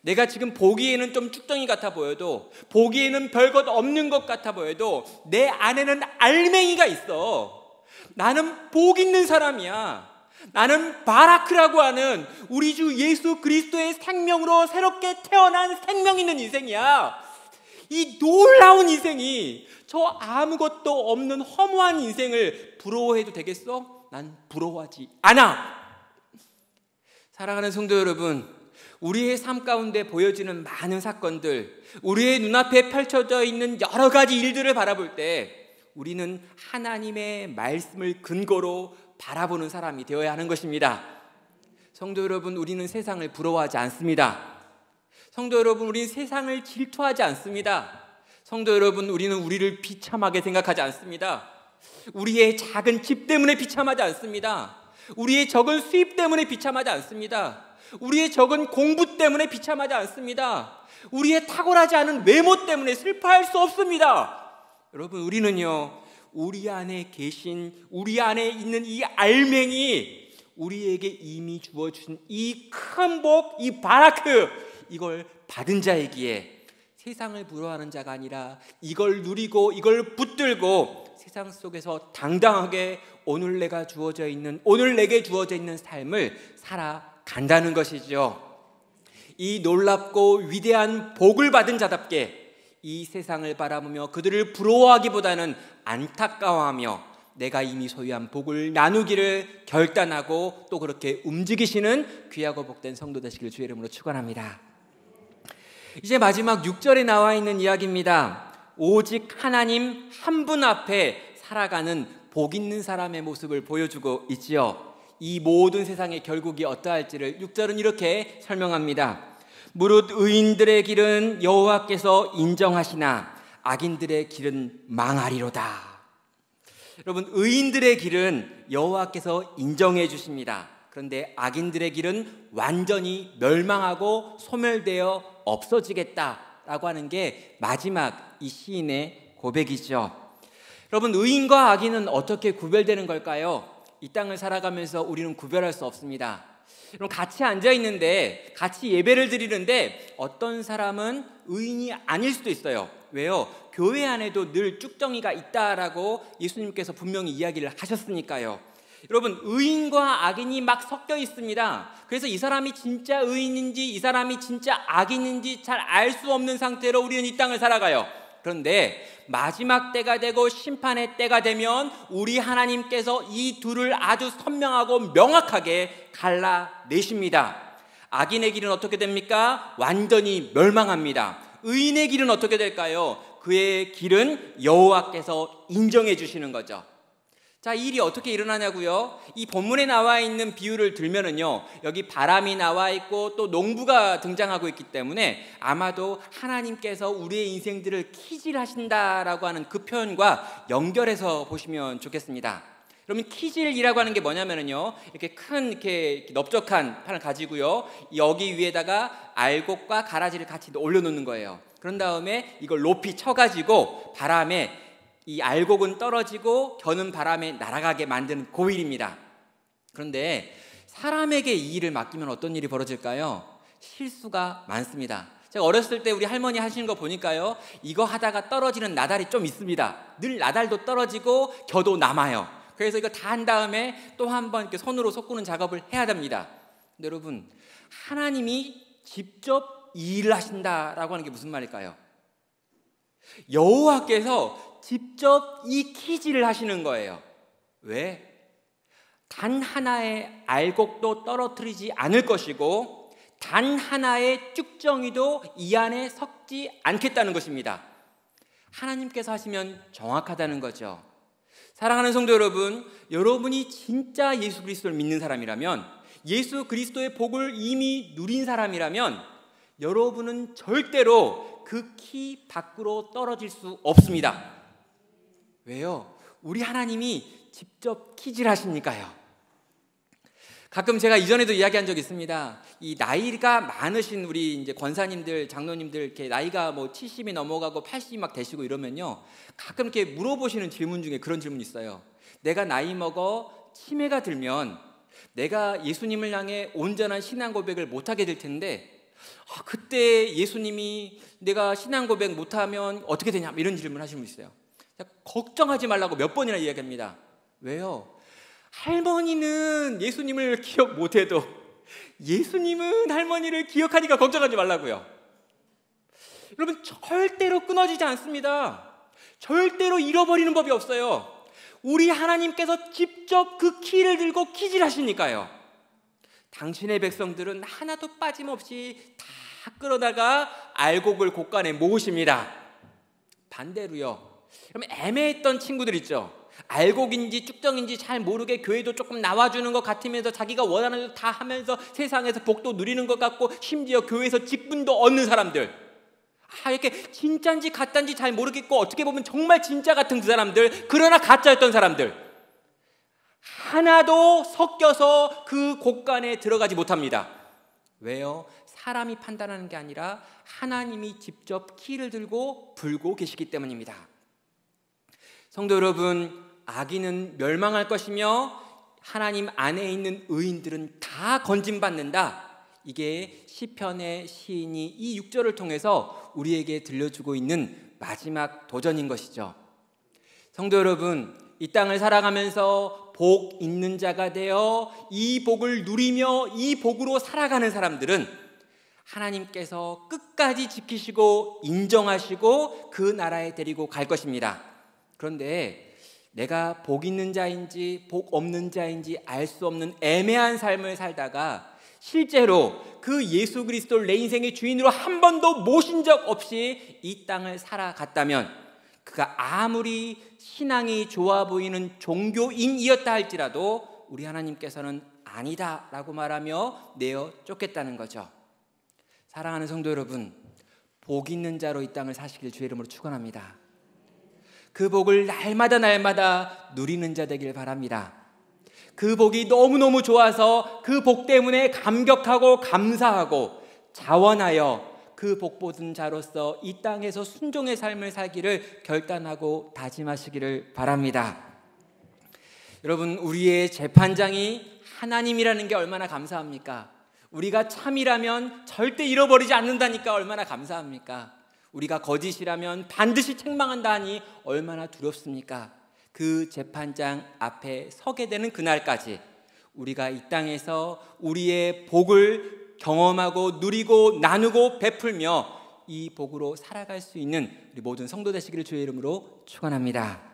내가 지금 보기에는 좀 쭉덩이 같아 보여도, 보기에는 별것 없는 것 같아 보여도 내 안에는 알맹이가 있어. 나는 복 있는 사람이야. 나는 바라크라고 하는 우리 주 예수 그리스도의 생명으로 새롭게 태어난 생명 있는 인생이야. 이 놀라운 인생이 저 아무것도 없는 허무한 인생을 부러워해도 되겠어? 난 부러워하지 않아. 사랑하는 성도 여러분, 우리의 삶 가운데 보여지는 많은 사건들, 우리의 눈앞에 펼쳐져 있는 여러 가지 일들을 바라볼 때 우리는 하나님의 말씀을 근거로 바라보는 사람이 되어야 하는 것입니다. 성도 여러분, 우리는 세상을 부러워하지 않습니다. 성도 여러분, 우리는 세상을 질투하지 않습니다. 성도 여러분, 우리는 우리를 비참하게 생각하지 않습니다. 우리의 작은 집 때문에 비참하지 않습니다. 우리의 적은 수입 때문에 비참하지 않습니다. 우리의 적은 공부 때문에 비참하지 않습니다. 우리의 탁월하지 않은 외모 때문에 슬퍼할 수 없습니다. 여러분, 우리는요, 우리 안에 계신, 우리 안에 있는 이 알맹이, 우리에게 이미 주어준 이 큰 복, 이 바라크, 이걸 받은 자이기에 세상을 부러워하는 자가 아니라 이걸 누리고 이걸 붙들고 세상 속에서 당당하게 오늘 내게 주어져 있는 삶을 살아간다는 것이죠. 이 놀랍고 위대한 복을 받은 자답게 이 세상을 바라보며 그들을 부러워하기보다는 안타까워하며 내가 이미 소유한 복을 나누기를 결단하고 또 그렇게 움직이시는 귀하고 복된 성도 되시길 주의 이름으로 축원합니다. 이제 마지막 6절에 나와 있는 이야기입니다. 오직 하나님 한 분 앞에 살아가는 복 있는 사람의 모습을 보여주고 있지요. 이 모든 세상의 결국이 어떠할지를 6절은 이렇게 설명합니다. 무릇 의인들의 길은 여호와께서 인정하시나 악인들의 길은 망하리로다. 여러분, 의인들의 길은 여호와께서 인정해 주십니다. 그런데 악인들의 길은 완전히 멸망하고 소멸되어 없어지겠다라고 하는 게 마지막 이 시인의 고백이죠. 여러분, 의인과 악인은 어떻게 구별되는 걸까요? 이 땅을 살아가면서 우리는 구별할 수 없습니다. 여러분, 같이 앉아 있는데 같이 예배를 드리는데 어떤 사람은 의인이 아닐 수도 있어요. 왜요? 교회 안에도 늘 쭉정이가 있다라고 예수님께서 분명히 이야기를 하셨으니까요. 여러분, 의인과 악인이 막 섞여 있습니다. 그래서 이 사람이 진짜 의인인지 이 사람이 진짜 악인인지 잘 알 수 없는 상태로 우리는 이 땅을 살아가요. 그런데 마지막 때가 되고 심판의 때가 되면 우리 하나님께서 이 둘을 아주 선명하고 명확하게 갈라내십니다. 악인의 길은 어떻게 됩니까? 완전히 멸망합니다. 의인의 길은 어떻게 될까요? 그의 길은 여호와께서 인정해 주시는 거죠. 자, 이 일이 어떻게 일어나냐고요? 이 본문에 나와 있는 비유를 들면은요, 여기 바람이 나와 있고 또 농부가 등장하고 있기 때문에 아마도 하나님께서 우리의 인생들을 키질하신다라고 하는 그 표현과 연결해서 보시면 좋겠습니다. 그러면 키질이라고 하는 게 뭐냐면은요, 이렇게 큰 이렇게 넓적한 판을 가지고요, 여기 위에다가 알곡과 가라지를 같이 올려놓는 거예요. 그런 다음에 이걸 높이 쳐가지고 바람에 이 알곡은 떨어지고 겨는 바람에 날아가게 만드는 그 일입니다. 그런데 사람에게 이 일을 맡기면 어떤 일이 벌어질까요? 실수가 많습니다. 제가 어렸을 때 우리 할머니 하시는 거 보니까요, 이거 하다가 떨어지는 나달이 좀 있습니다. 늘 나달도 떨어지고 겨도 남아요. 그래서 이거 다 한 다음에 또 한 번 이렇게 손으로 섞는 작업을 해야 됩니다. 근데 여러분, 하나님이 직접 이 일을 하신다라고 하는 게 무슨 말일까요? 여호와께서 직접 이 키질을 하시는 거예요. 왜? 단 하나의 알곡도 떨어뜨리지 않을 것이고 단 하나의 쭉정이도 이 안에 섞지 않겠다는 것입니다. 하나님께서 하시면 정확하다는 거죠. 사랑하는 성도 여러분, 여러분이 진짜 예수 그리스도를 믿는 사람이라면, 예수 그리스도의 복을 이미 누린 사람이라면 여러분은 절대로 그 키 밖으로 떨어질 수 없습니다. 왜요? 우리 하나님이 직접 키질하시니까요. 가끔 제가 이전에도 이야기한 적이 있습니다. 이 나이가 많으신 우리 이제 권사님들, 장로님들, 이렇게 나이가 뭐 70이 넘어가고 80이 막 되시고 이러면요, 가끔 이렇게 물어보시는 질문 중에 그런 질문이 있어요. 내가 나이 먹어 치매가 들면 내가 예수님을 향해 온전한 신앙 고백을 못하게 될 텐데, 그때 예수님이 내가 신앙 고백 못하면 어떻게 되냐, 이런 질문을 하시는 분 있어요. 걱정하지 말라고 몇 번이나 이야기합니다. 왜요? 할머니는 예수님을 기억 못해도 예수님은 할머니를 기억하니까 걱정하지 말라고요. 여러분, 절대로 끊어지지 않습니다. 절대로 잃어버리는 법이 없어요. 우리 하나님께서 직접 그 키를 들고 키질하시니까요. 당신의 백성들은 하나도 빠짐없이 다 끌어다가 알곡을 곳간에 모으십니다. 반대로요, 그럼 애매했던 친구들 있죠. 알곡인지 쭉정인지 잘 모르게 교회도 조금 나와주는 것 같으면서 자기가 원하는 대로 다 하면서 세상에서 복도 누리는 것 같고 심지어 교회에서 직분도 얻는 사람들, 이렇게 진짜인지 가짜인지 잘 모르겠고 어떻게 보면 정말 진짜 같은 그 사람들, 그러나 가짜였던 사람들, 하나도 섞여서 그 곳간에 들어가지 못합니다. 왜요? 사람이 판단하는 게 아니라 하나님이 직접 키를 들고 불고 계시기 때문입니다. 성도 여러분, 악인은 멸망할 것이며 하나님 안에 있는 의인들은 다 건짐받는다. 이게 시편의 시인이 이 6절을 통해서 우리에게 들려주고 있는 마지막 도전인 것이죠. 성도 여러분, 이 땅을 살아가면서 복 있는 자가 되어 이 복을 누리며 이 복으로 살아가는 사람들은 하나님께서 끝까지 지키시고 인정하시고 그 나라에 데리고 갈 것입니다. 그런데 내가 복 있는 자인지 복 없는 자인지 알 수 없는 애매한 삶을 살다가 실제로 그 예수 그리스도를 내 인생의 주인으로 한 번도 모신 적 없이 이 땅을 살아갔다면, 그가 아무리 신앙이 좋아 보이는 종교인이었다 할지라도 우리 하나님께서는 아니다라고 말하며 내어 쫓겠다는 거죠. 사랑하는 성도 여러분, 복 있는 자로 이 땅을 사시길 주의 이름으로 축원합니다. 그 복을 날마다 누리는 자 되길 바랍니다. 그 복이 너무너무 좋아서 그 복 때문에 감격하고 감사하고 자원하여 그 복 받은 자로서 이 땅에서 순종의 삶을 살기를 결단하고 다짐하시기를 바랍니다. 여러분, 우리의 재판장이 하나님이라는 게 얼마나 감사합니까? 우리가 참이라면 절대 잃어버리지 않는다니까 얼마나 감사합니까? 우리가 거짓이라면 반드시 책망한다 하니 얼마나 두렵습니까? 그 재판장 앞에 서게 되는 그날까지 우리가 이 땅에서 우리의 복을 경험하고 누리고 나누고 베풀며 이 복으로 살아갈 수 있는 우리 모든 성도 되시기를 주의 이름으로 축원합니다.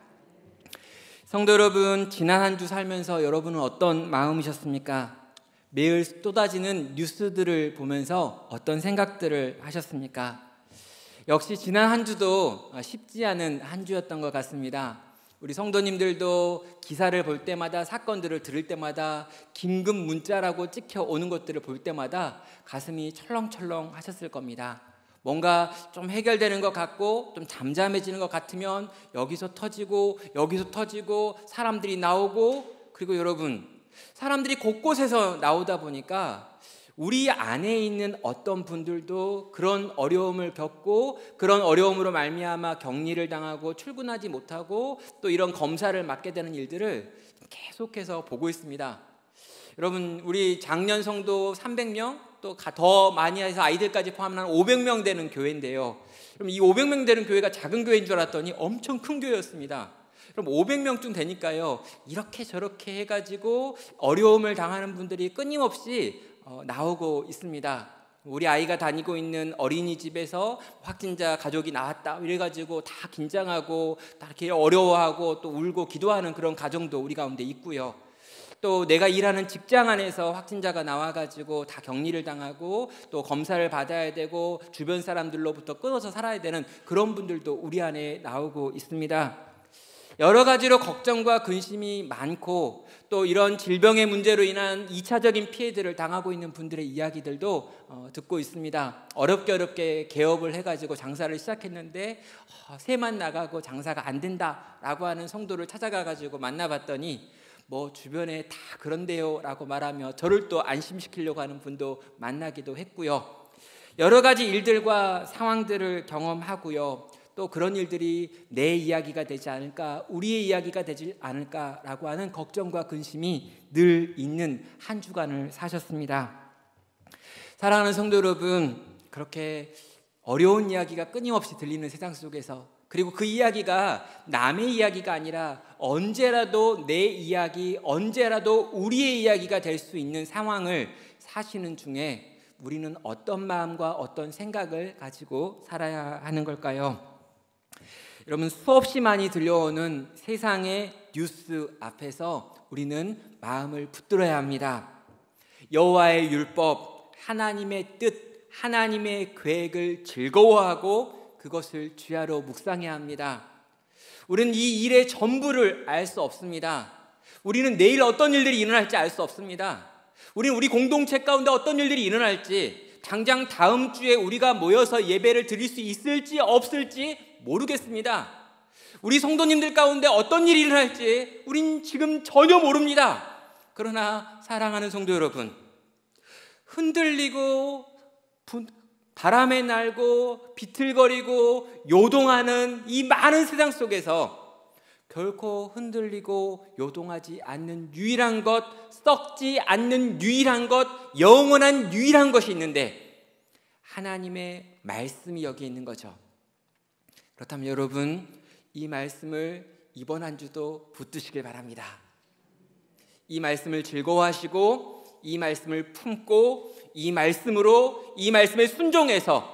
성도 여러분, 지난 한 주 살면서 여러분은 어떤 마음이셨습니까? 매일 쏟아지는 뉴스들을 보면서 어떤 생각들을 하셨습니까? 역시 지난 한 주도 쉽지 않은 한 주였던 것 같습니다. 우리 성도님들도 기사를 볼 때마다, 사건들을 들을 때마다, 긴급 문자라고 찍혀 오는 것들을 볼 때마다 가슴이 철렁철렁 하셨을 겁니다. 뭔가 좀 해결되는 것 같고 좀 잠잠해지는 것 같으면 여기서 터지고 여기서 터지고 사람들이 나오고, 그리고 여러분, 사람들이 곳곳에서 나오다 보니까 우리 안에 있는 어떤 분들도 그런 어려움을 겪고 그런 어려움으로 말미암아 격리를 당하고 출근하지 못하고 또 이런 검사를 맡게 되는 일들을 계속해서 보고 있습니다. 여러분, 우리 작년 성도 300명, 또 더 많이 해서 아이들까지 포함한 500명 되는 교회인데요. 그럼 이 500명 되는 교회가 작은 교회인 줄 알았더니 엄청 큰 교회였습니다. 그럼 500명쯤 되니까요, 이렇게 저렇게 해가지고 어려움을 당하는 분들이 끊임없이 나오고 있습니다. 우리 아이가 다니고 있는 어린이집에서 확진자 가족이 나왔다 이래가지고 다 긴장하고 다 이렇게 어려워하고 또 울고 기도하는 그런 가정도 우리 가운데 있고요. 또 내가 일하는 직장 안에서 확진자가 나와가지고 다 격리를 당하고 또 검사를 받아야 되고 주변 사람들로부터 끊어서 살아야 되는 그런 분들도 우리 안에 나오고 있습니다. 여러 가지로 걱정과 근심이 많고 또 이런 질병의 문제로 인한 2차적인 피해들을 당하고 있는 분들의 이야기들도 듣고 있습니다. 어렵게 개업을 해가지고 장사를 시작했는데 새만 나가고 장사가 안 된다라고 하는 성도를 찾아가가지고 만나봤더니 뭐 주변에 다 그런데요 라고 말하며 저를 또 안심시키려고 하는 분도 만나기도 했고요. 여러 가지 일들과 상황들을 경험하고요. 또 그런 일들이 내 이야기가 되지 않을까, 우리의 이야기가 되지 않을까라고 하는 걱정과 근심이 늘 있는 한 주간을 사셨습니다. 사랑하는 성도 여러분, 그렇게 어려운 이야기가 끊임없이 들리는 세상 속에서, 그리고 그 이야기가 남의 이야기가 아니라 언제라도 내 이야기, 언제라도 우리의 이야기가 될 수 있는 상황을 사시는 중에 우리는 어떤 마음과 어떤 생각을 가지고 살아야 하는 걸까요? 여러분, 수없이 많이 들려오는 세상의 뉴스 앞에서 우리는 마음을 붙들어야 합니다. 여호와의 율법, 하나님의 뜻, 하나님의 계획을 즐거워하고 그것을 주야로 묵상해야 합니다. 우리는 이 일의 전부를 알 수 없습니다. 우리는 내일 어떤 일들이 일어날지 알 수 없습니다. 우리는 우리 공동체 가운데 어떤 일들이 일어날지, 당장 다음 주에 우리가 모여서 예배를 드릴 수 있을지 없을지 모르겠습니다. 우리 성도님들 가운데 어떤 일이 일어날지 우린 지금 전혀 모릅니다. 그러나 사랑하는 성도 여러분, 흔들리고 바람에 날고 비틀거리고 요동하는 이 많은 세상 속에서 결코 흔들리고 요동하지 않는 유일한 것, 썩지 않는 유일한 것, 영원한 유일한 것이 있는데 하나님의 말씀이 여기 있는 거죠. 그렇다면 여러분, 이 말씀을 이번 한 주도 붙드시길 바랍니다. 이 말씀을 즐거워하시고 이 말씀을 품고 이 말씀으로, 이 말씀에 순종해서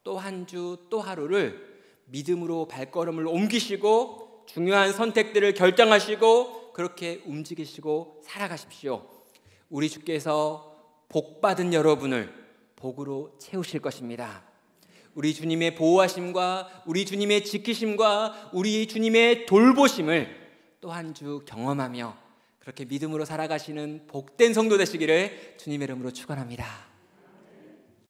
또 한 주 또 하루를 믿음으로 발걸음을 옮기시고 중요한 선택들을 결정하시고 그렇게 움직이시고 살아가십시오. 우리 주께서 복받은 여러분을 복으로 채우실 것입니다. 우리 주님의 보호하심과 우리 주님의 지키심과 우리 주님의 돌보심을 또 한 주 경험하며 그렇게 믿음으로 살아가시는 복된 성도 되시기를 주님의 이름으로 축원합니다.